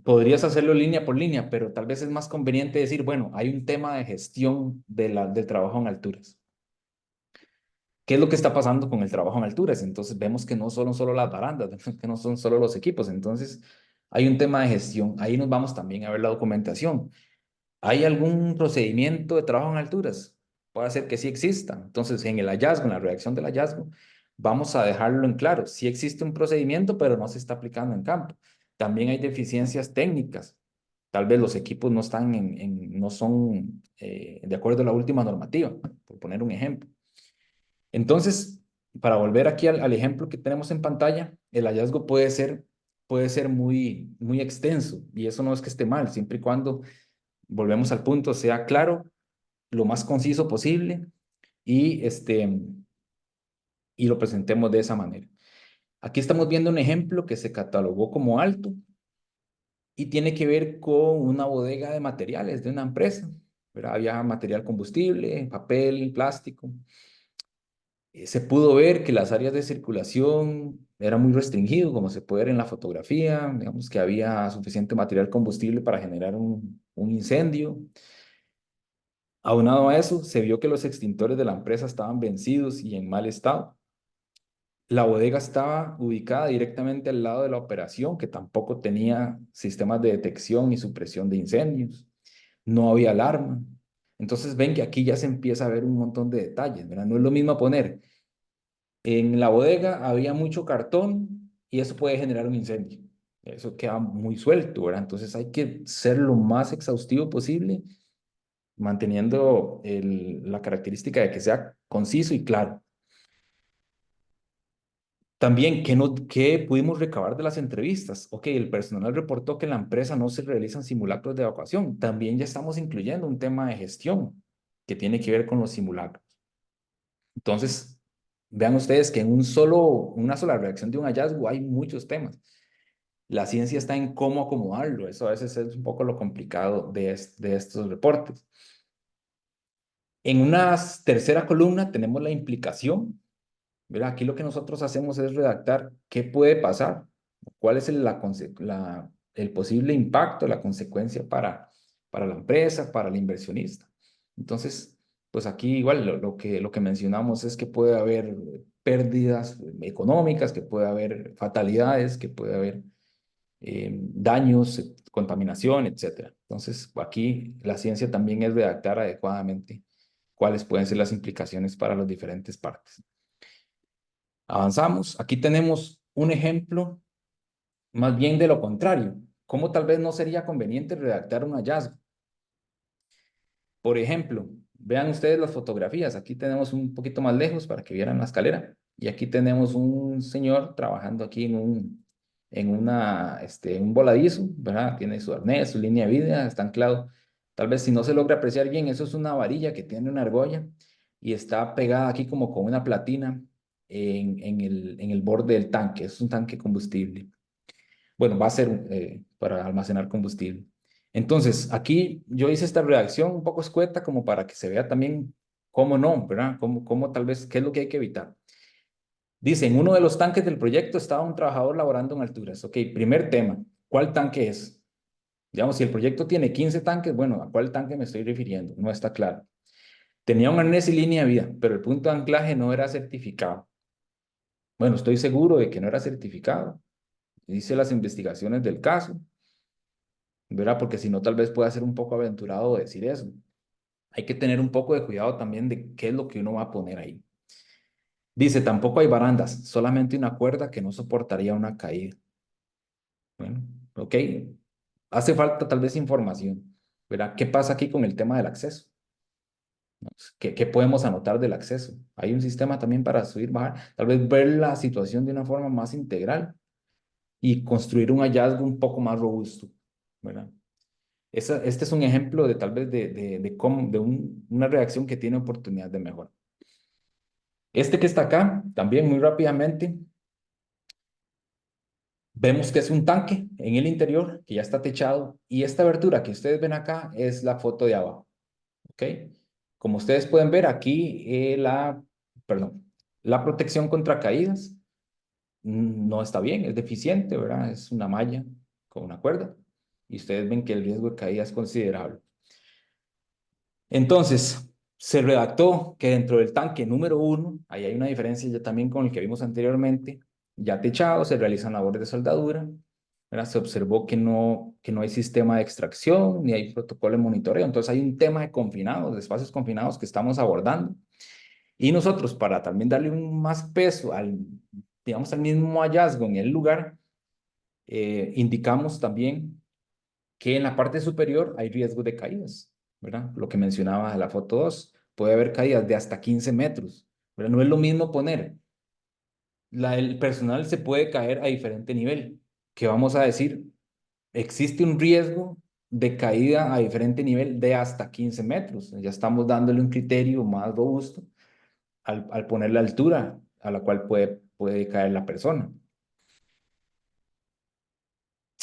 S1: Podrías hacerlo línea por línea, pero tal vez es más conveniente decir, bueno, hay un tema de gestión del trabajo en alturas. ¿Qué es lo que está pasando con el trabajo en alturas? Entonces vemos que no son solo las barandas, vemos que no son solo los equipos. Entonces hay un tema de gestión. Ahí nos vamos también a ver la documentación. ¿Hay algún procedimiento de trabajo en alturas? Puede ser que sí exista. Entonces, en el hallazgo, en la redacción del hallazgo, vamos a dejarlo en claro. Sí existe un procedimiento, pero no se está aplicando en campo. También hay deficiencias técnicas. Tal vez los equipos no están no son de acuerdo a la última normativa, por poner un ejemplo. Entonces, para volver aquí al ejemplo que tenemos en pantalla, el hallazgo puede ser muy extenso y eso no es que esté mal, siempre y cuando volvemos al punto, sea claro, lo más conciso posible y, y lo presentemos de esa manera. Aquí estamos viendo un ejemplo que se catalogó como alto y tiene que ver con una bodega de materiales de una empresa, ¿verdad? Había material combustible, papel, plástico. Se pudo ver que las áreas de circulación eran muy restringidas, como se puede ver en la fotografía, digamos que había suficiente material combustible para generar un incendio. Aunado a eso, se vio que los extintores de la empresa estaban vencidos y en mal estado. La bodega estaba ubicada directamente al lado de la operación, que tampoco tenía sistemas de detección y supresión de incendios. No había alarma. Entonces ven que aquí ya se empieza a ver un montón de detalles, ¿verdad? No es lo mismo poner, en la bodega había mucho cartón y eso puede generar un incendio. Eso queda muy suelto, ¿verdad? Entonces hay que ser lo más exhaustivo posible manteniendo la característica de que sea conciso y claro. También, ¿qué pudimos recabar de las entrevistas? Ok, el personal reportó que en la empresa no se realizan simulacros de evacuación. También ya estamos incluyendo un tema de gestión que tiene que ver con los simulacros. Entonces, vean ustedes que en una sola reacción de un hallazgo hay muchos temas. La ciencia está en cómo acomodarlo. Eso a veces es un poco lo complicado de estos reportes. En una tercera columna tenemos la implicación, ¿verdad? Aquí lo que nosotros hacemos es redactar qué puede pasar, cuál es el posible impacto, la consecuencia para la empresa, para el inversionista. Entonces, pues aquí igual lo que mencionamos es que puede haber pérdidas económicas, que puede haber fatalidades, que puede haber daños, contaminación, etcétera. Entonces, aquí la ciencia también es redactar adecuadamente cuáles pueden ser las implicaciones para las diferentes partes. Avanzamos. Aquí tenemos un ejemplo más bien de lo contrario. ¿Cómo tal vez no sería conveniente redactar un hallazgo? Por ejemplo, vean ustedes las fotografías. Aquí tenemos un poquito más lejos para que vieran la escalera. Y aquí tenemos un señor trabajando aquí un voladizo, ¿verdad? Tiene su arnés, su línea de vida, está anclado. Tal vez si no se logra apreciar bien, eso es una varilla que tiene una argolla y está pegada aquí como con una platina en el borde del tanque. Es un tanque combustible. Bueno, va a ser para almacenar combustible. Entonces, aquí yo hice esta redacción un poco escueta como para que se vea también cómo no, ¿verdad? Cómo tal vez, qué es lo que hay que evitar. Dice, en uno de los tanques del proyecto estaba un trabajador laborando en alturas. Ok, primer tema, ¿cuál tanque es? Digamos, si el proyecto tiene 15 tanques, bueno, ¿a cuál tanque me estoy refiriendo? No está claro. Tenía un arnés y línea de vida, pero el punto de anclaje no era certificado. Bueno, estoy seguro de que no era certificado. Hice las investigaciones del caso, ¿verdad? Porque si no, tal vez pueda ser un poco aventurado decir eso. Hay que tener un poco de cuidado también de qué es lo que uno va a poner ahí. Dice, tampoco hay barandas, solamente una cuerda que no soportaría una caída. Bueno, ok. Hace falta tal vez información, ¿verdad? ¿Qué pasa aquí con el tema del acceso? ¿Qué podemos anotar del acceso? Hay un sistema también para subir, bajar, tal vez ver la situación de una forma más integral y construir un hallazgo un poco más robusto, ¿verdad? Este es un ejemplo de tal vez una reacción que tiene oportunidad de mejora. Este que está acá, también muy rápidamente, vemos que es un tanque en el interior que ya está techado y esta abertura que ustedes ven acá es la foto de abajo, ¿ok? Como ustedes pueden ver aquí, la protección contra caídas no está bien, es deficiente, ¿verdad? Es una malla con una cuerda y ustedes ven que el riesgo de caída es considerable. Entonces, se redactó que dentro del tanque número 1, ahí hay una diferencia ya también con el que vimos anteriormente, ya techado, se realizan labores de soldadura, ¿verdad? Se observó que no hay sistema de extracción, ni hay protocolo de monitoreo, entonces hay un tema de confinados, de espacios confinados que estamos abordando. Y nosotros, para también darle un más peso digamos, al mismo hallazgo en el lugar, indicamos también que en la parte superior hay riesgo de caídas, ¿verdad? Lo que mencionaba de la foto 2, puede haber caídas de hasta 15 metros, ¿verdad? No es lo mismo poner, el personal se puede caer a diferente nivel, que vamos a decir, existe un riesgo de caída a diferente nivel de hasta 15 metros. Ya estamos dándole un criterio más robusto al poner la altura a la cual puede caer la persona.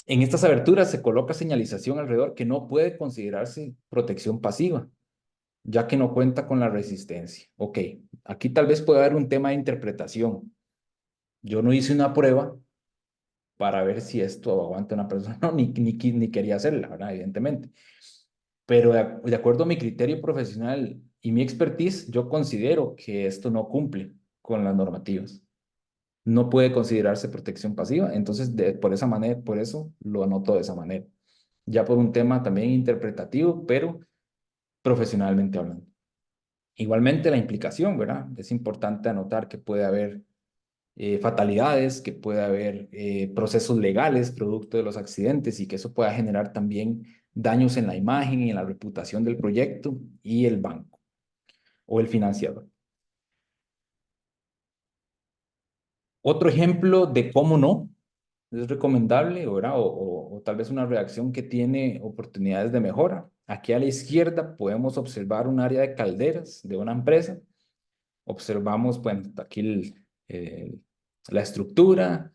S1: En estas aberturas se coloca señalización alrededor que no puede considerarse protección pasiva, ya que no cuenta con la resistencia. Ok, aquí tal vez puede haber un tema de interpretación. Yo no hice una prueba para ver si esto aguanta una persona, no, ni quería hacerla, ¿verdad? Evidentemente. Pero de acuerdo a mi criterio profesional y mi expertise, yo considero que esto no cumple con las normativas. No puede considerarse protección pasiva, entonces por esa manera, por eso lo anoto de esa manera. Ya por un tema también interpretativo, pero profesionalmente hablando. Igualmente la implicación, ¿verdad? Es importante anotar que puede haber fatalidades, que puede haber procesos legales producto de los accidentes y que eso pueda generar también daños en la imagen y en la reputación del proyecto y el banco o el financiador. Otro ejemplo de cómo no es recomendable, ¿verdad? O tal vez una reacción que tiene oportunidades de mejora. Aquí a la izquierda podemos observar un área de calderas de una empresa. Observamos, bueno, aquí la estructura,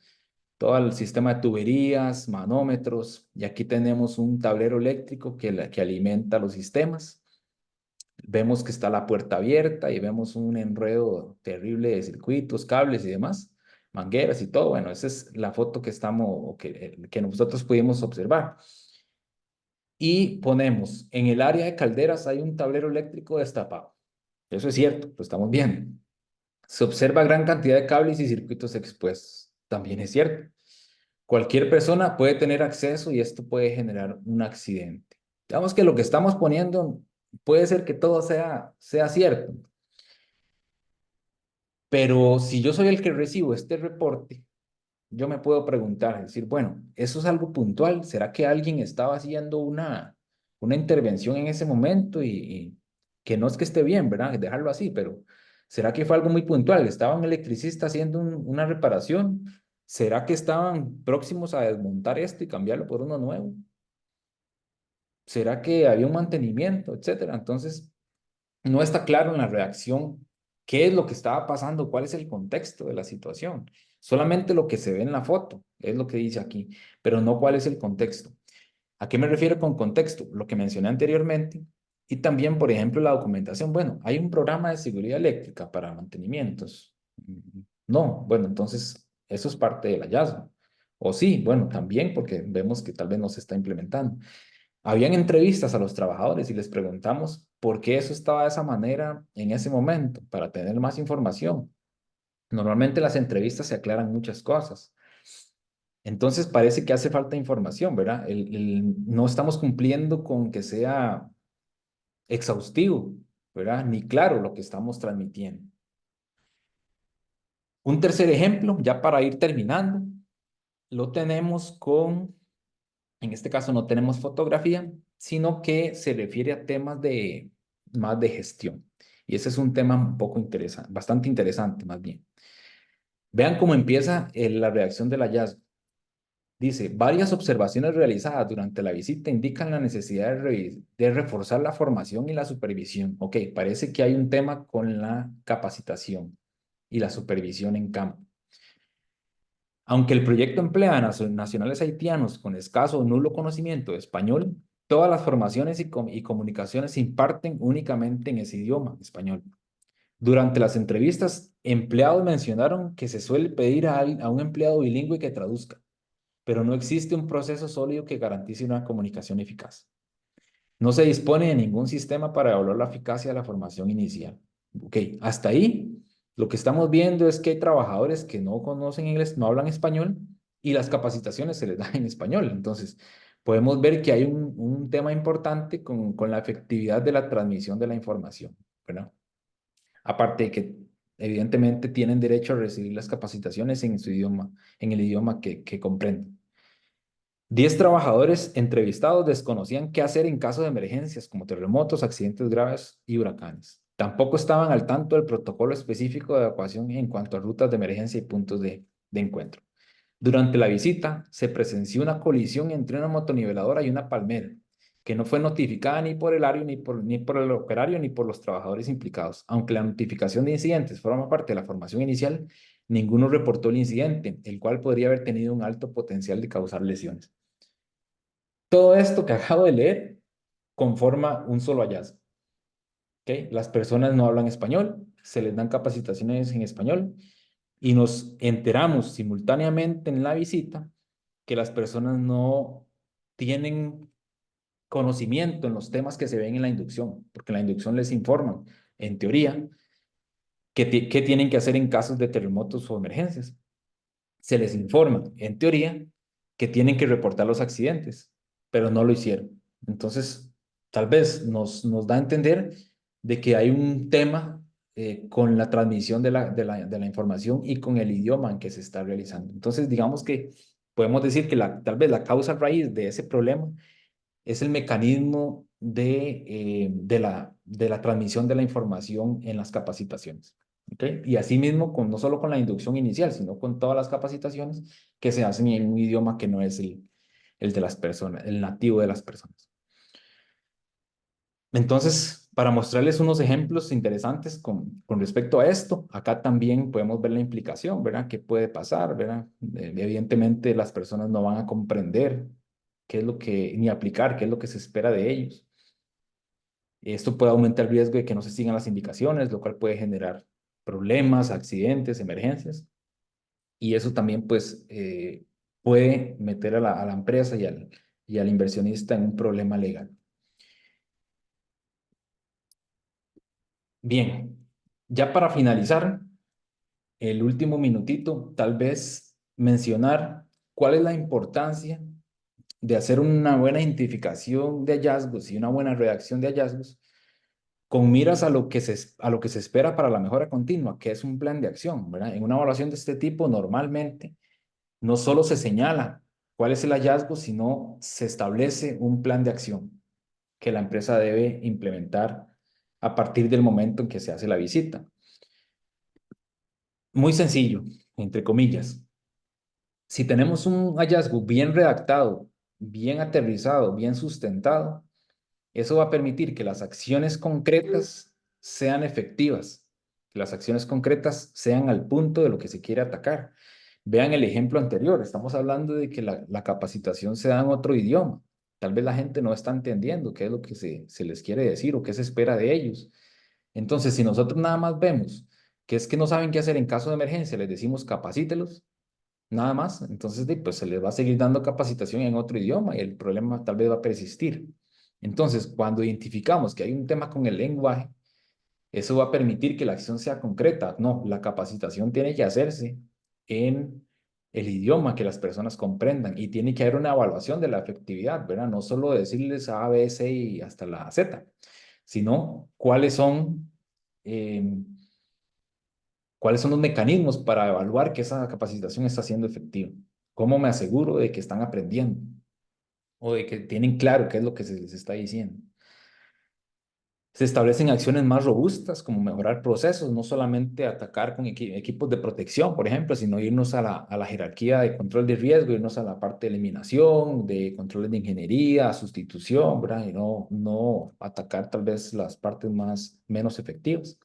S1: todo el sistema de tuberías, manómetros, y aquí tenemos un tablero eléctrico que alimenta los sistemas. Vemos que está la puerta abierta y vemos un enredo terrible de circuitos, cables y demás, mangueras y todo. Bueno, esa es la foto que que nosotros pudimos observar. Y ponemos, en el área de calderas hay un tablero eléctrico destapado. Eso es cierto, lo estamos viendo. Se observa gran cantidad de cables y circuitos expuestos. También es cierto. Cualquier persona puede tener acceso y esto puede generar un accidente. Digamos que lo que estamos poniendo puede ser que todo sea cierto, pero si yo soy el que recibo este reporte, yo me puedo preguntar, decir, bueno, ¿eso es algo puntual? ¿Será que alguien estaba haciendo una intervención en ese momento y que no es que esté bien, ¿verdad? Dejarlo así, pero ¿será que fue algo muy puntual? ¿Estaba un electricista haciendo una reparación? ¿Será que estaban próximos a desmontar esto y cambiarlo por uno nuevo? ¿Será que había un mantenimiento, etcétera? Entonces, no está claro en la reacción qué es lo que estaba pasando, cuál es el contexto de la situación. Solamente lo que se ve en la foto es lo que dice aquí, pero no cuál es el contexto. ¿A qué me refiero con contexto? Lo que mencioné anteriormente y también, por ejemplo, la documentación. Bueno, hay un programa de seguridad eléctrica para mantenimientos. No, bueno, entonces eso es parte del hallazgo. O sí, bueno, también porque vemos que tal vez no se está implementando. Habían entrevistas a los trabajadores y les preguntamos por qué eso estaba de esa manera en ese momento, para tener más información. Normalmente en las entrevistas se aclaran muchas cosas. Entonces parece que hace falta información, ¿verdad? No estamos cumpliendo con que sea exhaustivo, ¿verdad? Ni claro lo que estamos transmitiendo. Un tercer ejemplo, ya para ir terminando, lo tenemos con, en este caso no tenemos fotografía, sino que se refiere a temas de más de gestión. Y ese es un tema un poco interesante, bastante interesante más bien. Vean cómo empieza la reacción del hallazgo. Dice, varias observaciones realizadas durante la visita indican la necesidad de reforzar la formación y la supervisión. Ok, parece que hay un tema con la capacitación y la supervisión en campo. Aunque el proyecto emplea a nacionales haitianos con escaso o nulo conocimiento de español, todas las formaciones y comunicaciones se imparten únicamente en ese idioma, español. Durante las entrevistas, empleados mencionaron que se suele pedir a un empleado bilingüe que traduzca, pero no existe un proceso sólido que garantice una comunicación eficaz. No se dispone de ningún sistema para evaluar la eficacia de la formación inicial. Ok, hasta ahí lo que estamos viendo es que hay trabajadores que no conocen inglés, no hablan español y las capacitaciones se les dan en español. Entonces, podemos ver que hay un tema importante con la efectividad de la transmisión de la información, ¿verdad? Aparte de que evidentemente tienen derecho a recibir las capacitaciones en su idioma, en el idioma que comprenden. 10 trabajadores entrevistados desconocían qué hacer en caso de emergencias como terremotos, accidentes graves y huracanes. Tampoco estaban al tanto del protocolo específico de evacuación en cuanto a rutas de emergencia y puntos de encuentro. Durante la visita, se presenció una colisión entre una motoniveladora y una palmera, que no fue notificada ni por el área, ni por el operario, ni por los trabajadores implicados. Aunque la notificación de incidentes forma parte de la formación inicial, ninguno reportó el incidente, el cual podría haber tenido un alto potencial de causar lesiones. Todo esto que acabo de leer conforma un solo hallazgo. ¿Okay? Las personas no hablan español, se les dan capacitaciones en español y nos enteramos simultáneamente en la visita que las personas no tienen conocimiento en los temas que se ven en la inducción, porque en la inducción les informan, en teoría, qué tienen que hacer en casos de terremotos o emergencias. Se les informa, en teoría, que tienen que reportar los accidentes, pero no lo hicieron. Entonces, tal vez nos da a entender de que hay un tema con la transmisión de la información y con el idioma en que se está realizando. Entonces, digamos que podemos decir que tal vez la causa raíz de ese problema es el mecanismo de la transmisión de la información en las capacitaciones. ¿Okay? Y asimismo, no solo con la inducción inicial, sino con todas las capacitaciones que se hacen en un idioma que no es el de las personas, el nativo de las personas. Entonces, para mostrarles unos ejemplos interesantes con respecto a esto, acá también podemos ver la implicación, ¿verdad? ¿Qué puede pasar, ¿verdad? Evidentemente las personas no van a comprender qué es lo que, ni aplicar qué es lo que se espera de ellos. Esto puede aumentar el riesgo de que no se sigan las indicaciones, lo cual puede generar problemas, accidentes, emergencias. Y eso también, pues, puede meter a la empresa y al inversionista en un problema legal. Bien, ya para finalizar, el último minutito, tal vez mencionar cuál es la importancia de hacer una buena identificación de hallazgos y una buena redacción de hallazgos con miras a lo que se espera para la mejora continua, que es un plan de acción, ¿verdad? En una evaluación de este tipo, normalmente no solo se señala cuál es el hallazgo, sino se establece un plan de acción que la empresa debe implementar a partir del momento en que se hace la visita. Muy sencillo, entre comillas. Si tenemos un hallazgo bien redactado, bien aterrizado, bien sustentado, eso va a permitir que las acciones concretas sean efectivas, que las acciones concretas sean al punto de lo que se quiere atacar. Vean el ejemplo anterior, estamos hablando de que la capacitación se da en otro idioma. Tal vez la gente no está entendiendo qué es lo que se les quiere decir o qué se espera de ellos. Entonces, si nosotros nada más vemos que es que no saben qué hacer en caso de emergencia, les decimos capacítelos, nada más, entonces pues se les va a seguir dando capacitación en otro idioma y el problema tal vez va a persistir. Entonces, cuando identificamos que hay un tema con el lenguaje, eso va a permitir que la acción sea concreta. No, la capacitación tiene que hacerse en el idioma que las personas comprendan y tiene que haber una evaluación de la efectividad, ¿verdad? No solo decirles A, B, C y hasta la Z, sino eh, cuáles son los mecanismos para evaluar que esa capacitación está siendo efectiva. ¿Cómo me aseguro de que están aprendiendo o de que tienen claro qué es lo que se les está diciendo? Se establecen acciones más robustas, como mejorar procesos, no solamente atacar con equipos de protección, por ejemplo, sino irnos a la jerarquía de control de riesgo, irnos a la parte de eliminación, de controles de ingeniería, sustitución, ¿verdad? Y no atacar tal vez las partes menos efectivas.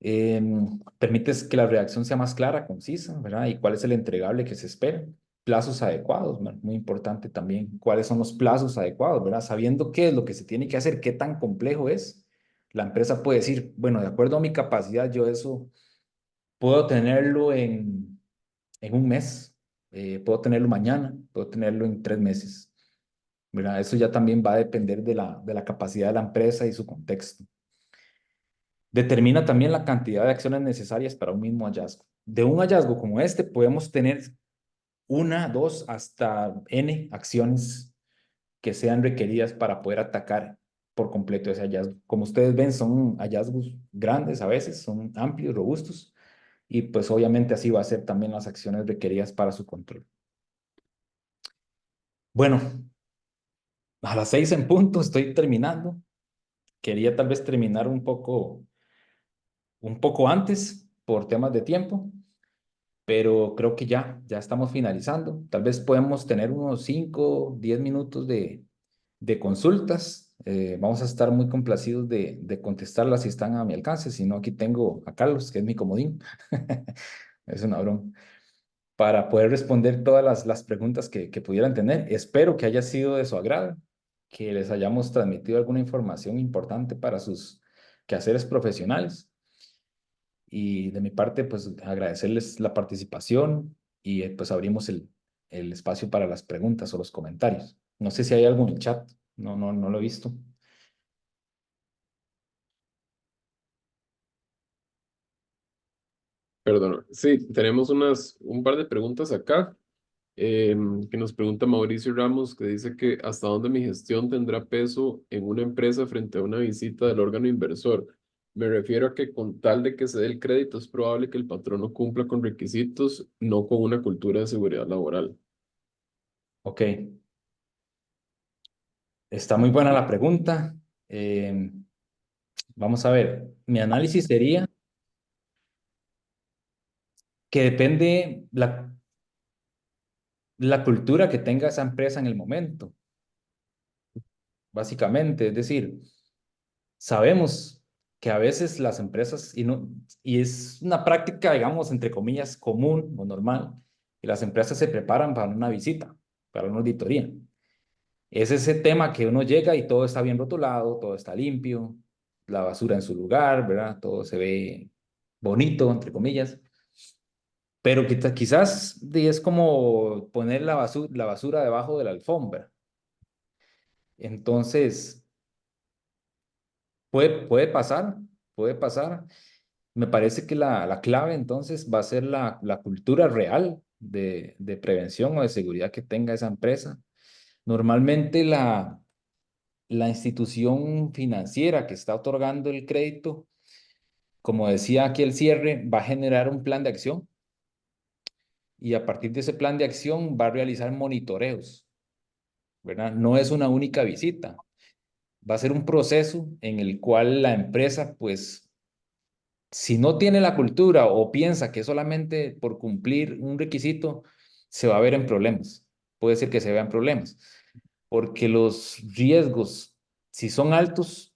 S1: Permites que la redacción sea más clara, concisa, ¿verdad? Y cuál es el entregable que se espera. Plazos adecuados, ¿verdad? Muy importante también. ¿Cuáles son los plazos adecuados, ¿verdad? Sabiendo qué es lo que se tiene que hacer, qué tan complejo es, la empresa puede decir, bueno, de acuerdo a mi capacidad, yo eso puedo tenerlo en un mes, puedo tenerlo mañana, puedo tenerlo en 3 meses, ¿verdad? Eso ya también va a depender de la capacidad de la empresa y su contexto. Determina también la cantidad de acciones necesarias para un mismo hallazgo. De un hallazgo como este podemos tener una, dos, hasta N acciones que sean requeridas para poder atacar por completo ese hallazgo. Como ustedes ven, son hallazgos grandes a veces, son amplios, robustos, y pues obviamente así va a ser también las acciones requeridas para su control. Bueno, a las 6 en punto estoy terminando. Quería tal vez terminar un poco antes por temas de tiempo, pero creo que ya estamos finalizando. Tal vez podemos tener unos 5, 10 minutos de consultas. Vamos a estar muy complacidos de contestarlas si están a mi alcance. Si no, aquí tengo a Carlos, que es mi comodín. Es una broma. Para poder responder todas las preguntas que pudieran tener. Espero que haya sido de su agrado, que les hayamos transmitido alguna información importante para sus quehaceres profesionales. Y de mi parte, pues agradecerles la participación y pues abrimos el espacio para las preguntas o los comentarios. No sé si hay algo en el chat, no lo he visto.
S2: Perdón. Sí, tenemos un par de preguntas acá. Que nos pregunta Mauricio Ramos, que dice que hasta dónde mi gestión tendrá peso en una empresa frente a una visita del órgano inversor. Me refiero a que con tal de que se dé el crédito, es probable que el patrón no cumpla con requisitos, no con una cultura de seguridad laboral.
S1: Ok, está muy buena la pregunta. Eh, Vamos a ver, mi análisis sería que depende la cultura que tenga esa empresa en el momento, básicamente. Es decir, sabemos que a veces las empresas, y es una práctica, digamos, entre comillas, común o normal, que las empresas se preparan para una visita, para una auditoría. Es ese tema que uno llega y todo está bien rotulado, todo está limpio, la basura en su lugar, ¿verdad? Todo se ve bonito, entre comillas. Pero quizás es como poner la basura debajo de la alfombra. Entonces, puede pasar, puede pasar. Me parece que la clave entonces va a ser la cultura real de prevención o de seguridad que tenga esa empresa. Normalmente la institución financiera que está otorgando el crédito, como decía aquí el cierre, va a generar un plan de acción y a partir de ese plan de acción va a realizar monitoreos, ¿verdad? No es una única visita, va a ser un proceso en el cual la empresa, pues, si no tiene la cultura o piensa que solamente por cumplir un requisito se va a ver en problemas, puede ser que se vean problemas, porque los riesgos, si son altos,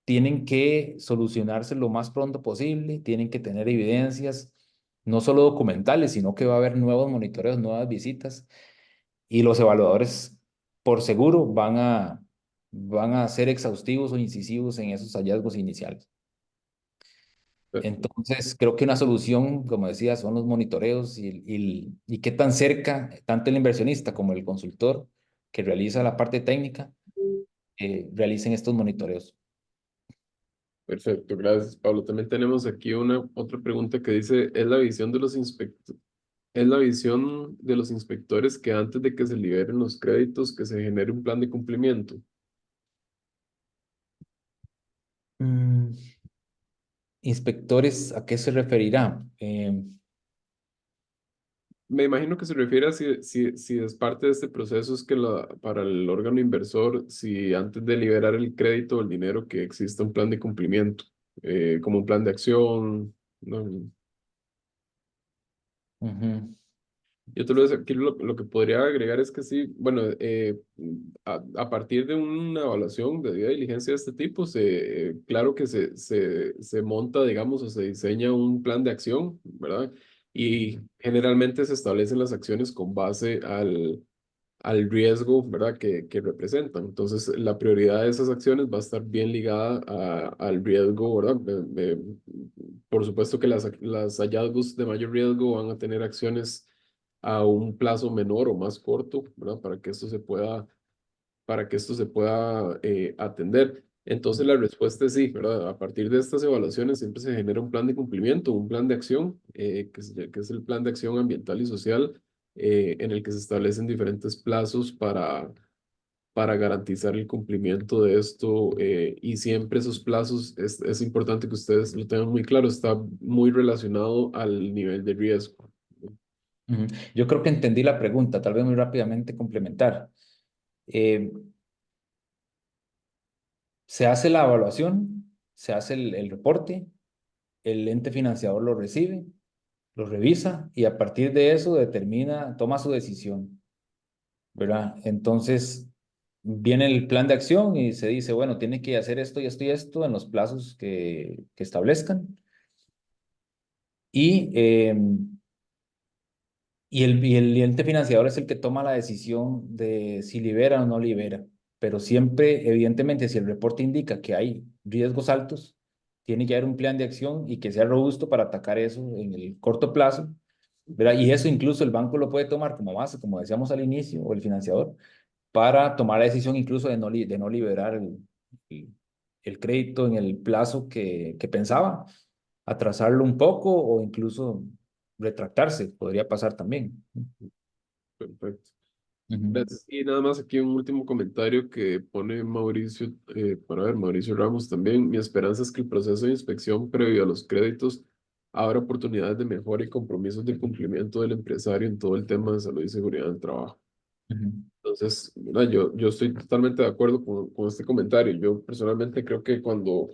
S1: tienen que solucionarse lo más pronto posible, tienen que tener evidencias, no solo documentales, sino que va a haber nuevos monitoreos, nuevas visitas, y los evaluadores, por seguro, van a ser exhaustivos o incisivos en esos hallazgos iniciales. Entonces, creo que una solución, como decía, son los monitoreos y qué tan cerca, tanto el inversionista como el consultor que realiza la parte técnica, realicen estos monitoreos.
S2: Perfecto, gracias, Pablo. También tenemos aquí una otra pregunta que dice, ¿es la visión de los inspectores que antes de que se liberen los créditos, que se genere un plan de cumplimiento?
S1: Mm, Inspectores, ¿a qué se referirá?
S2: Me imagino que se refiere a si es parte de este proceso, es que para el órgano inversor, si antes de liberar el crédito o el dinero, que exista un plan de cumplimiento, como un plan de acción, ¿no?
S1: Ujú,
S2: Yo tal vez aquí lo que podría agregar es que sí, bueno, a partir de una evaluación de debida diligencia de este tipo, claro que se monta, digamos, o se diseña un plan de acción, ¿verdad? Y generalmente se establecen las acciones con base al riesgo, ¿verdad? Que representan. Entonces, la prioridad de esas acciones va a estar bien ligada al riesgo, ¿verdad? Por supuesto que las hallazgos de mayor riesgo van a tener acciones a un plazo menor o más corto, ¿verdad? Para que esto se pueda atender. Entonces, la respuesta es sí, ¿verdad? A partir de estas evaluaciones siempre se genera un plan de cumplimiento, un plan de acción, que es el plan de acción ambiental y social, en el que se establecen diferentes plazos para garantizar el cumplimiento de esto. Y siempre esos plazos, es importante que ustedes lo tengan muy claro, está muy relacionado al nivel de riesgo.
S1: ujú. Yo creo que entendí la pregunta, tal vez muy rápidamente complementar. Eh, Se hace la evaluación, se hace el reporte, el ente financiador lo recibe, lo revisa y a partir de eso determina, toma su decisión, ¿verdad? Entonces viene el plan de acción y se dice, bueno, tiene que hacer esto y esto y esto en los plazos que establezcan. Y, eh, y el ente financiador es el que toma la decisión de si libera o no libera. Pero siempre, evidentemente, si el reporte indica que hay riesgos altos, tiene que haber un plan de acción y que sea robusto para atacar eso en el corto plazo, ¿verdad? Y eso incluso el banco lo puede tomar como base, como decíamos al inicio, o el financiador, para tomar la decisión incluso de no liberar el, el crédito en el plazo que pensaba, atrasarlo un poco o incluso retractarse, podría pasar también.
S2: Perfecto.
S1: Ujú,
S2: Gracias. Y nada más aquí un último comentario que pone Mauricio, para ver, Mauricio Ramos también. Mi esperanza es que el proceso de inspección previo a los créditos abra oportunidades de mejora y compromisos de cumplimiento del empresario en todo el tema de salud y seguridad del trabajo.
S1: ujú,
S2: Entonces, ¿verdad? Yo estoy totalmente de acuerdo con este comentario. Yo personalmente creo que cuando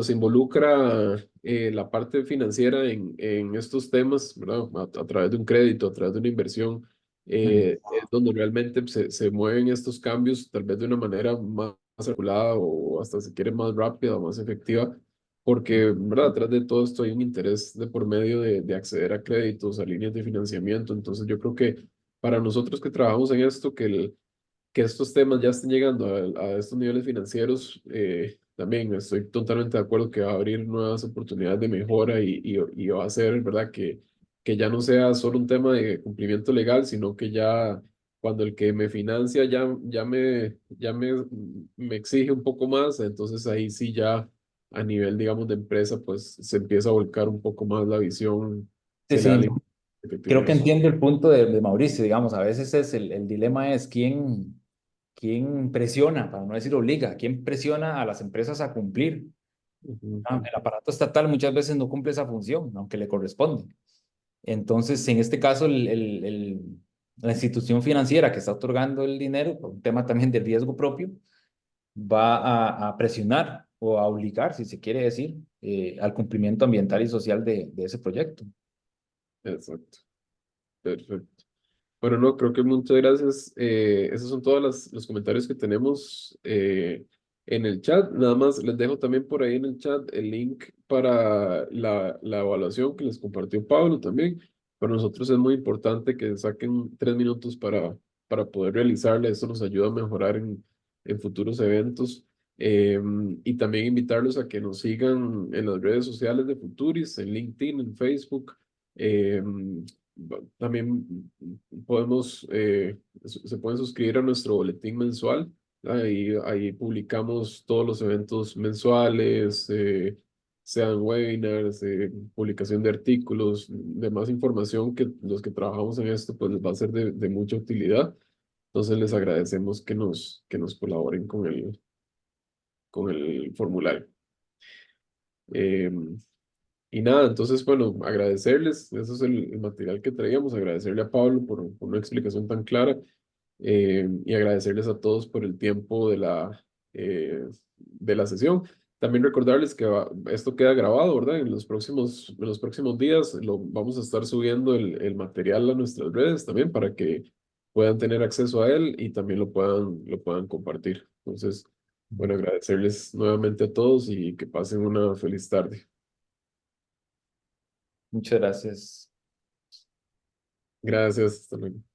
S2: se involucra la parte financiera en estos temas, ¿verdad? A través de un crédito, a través de una inversión,
S1: ujú,
S2: es donde realmente se mueven estos cambios, tal vez de una manera más regulada o hasta si quiere más rápida o más efectiva, porque, ¿verdad? Atrás de todo esto hay un interés de por medio de acceder a créditos, a líneas de financiamiento. Entonces, yo creo que para nosotros que trabajamos en esto, que estos temas ya estén llegando a estos niveles financieros, también estoy totalmente de acuerdo que va a abrir nuevas oportunidades de mejora y va a ser, ¿verdad? Que ya no sea solo un tema de cumplimiento legal, sino que ya cuando el que me financia me exige un poco más, entonces ahí sí ya a nivel, digamos, de empresa, pues se empieza a volcar un poco más la visión
S1: Sí,
S2: que le da la
S1: sí.
S2: importancia que
S1: Creo
S2: tiene
S1: que
S2: eso.
S1: entiendo el punto de Mauricio, digamos, a veces es el dilema es quién presiona, para no decir obliga, quién presiona a las empresas a cumplir.
S2: Ujú.
S1: El aparato estatal muchas veces no cumple esa función, aunque le corresponde. Entonces, en este caso, la institución financiera que está otorgando el dinero, por un tema también de riesgo propio, va a presionar o a obligar, si se quiere decir, al cumplimiento ambiental y social de ese proyecto.
S2: Exacto, perfecto. Bueno, no, creo que muchas gracias. Esos son todos los comentarios que tenemos en el chat. Nada más les dejo también por ahí en el chat el link para la evaluación que les compartió Pablo también. Para nosotros es muy importante que saquen 3 minutos para poder realizarla. Eso nos ayuda a mejorar en futuros eventos. Y también invitarlos a que nos sigan en las redes sociales de Futuris, en LinkedIn, en Facebook. También podemos, se pueden suscribir a nuestro boletín mensual. Ahí publicamos todos los eventos mensuales, sean webinars, publicación de artículos, demás información que los que trabajamos en esto pues les va a ser de mucha utilidad. Entonces les agradecemos que nos colaboren con el formulario. Em, y nada, entonces, bueno, agradecerles, eso es el material que traíamos, agradecerle a Pablo por una explicación tan clara y agradecerles a todos por el tiempo de la sesión. También recordarles que esto queda grabado, ¿verdad? En los próximos días vamos a estar subiendo el material a nuestras redes también para que puedan tener acceso a él y también lo puedan compartir. Entonces, bueno, agradecerles nuevamente a todos y que pasen una feliz tarde.
S1: Muchas gracias.
S2: Gracias, hasta luego.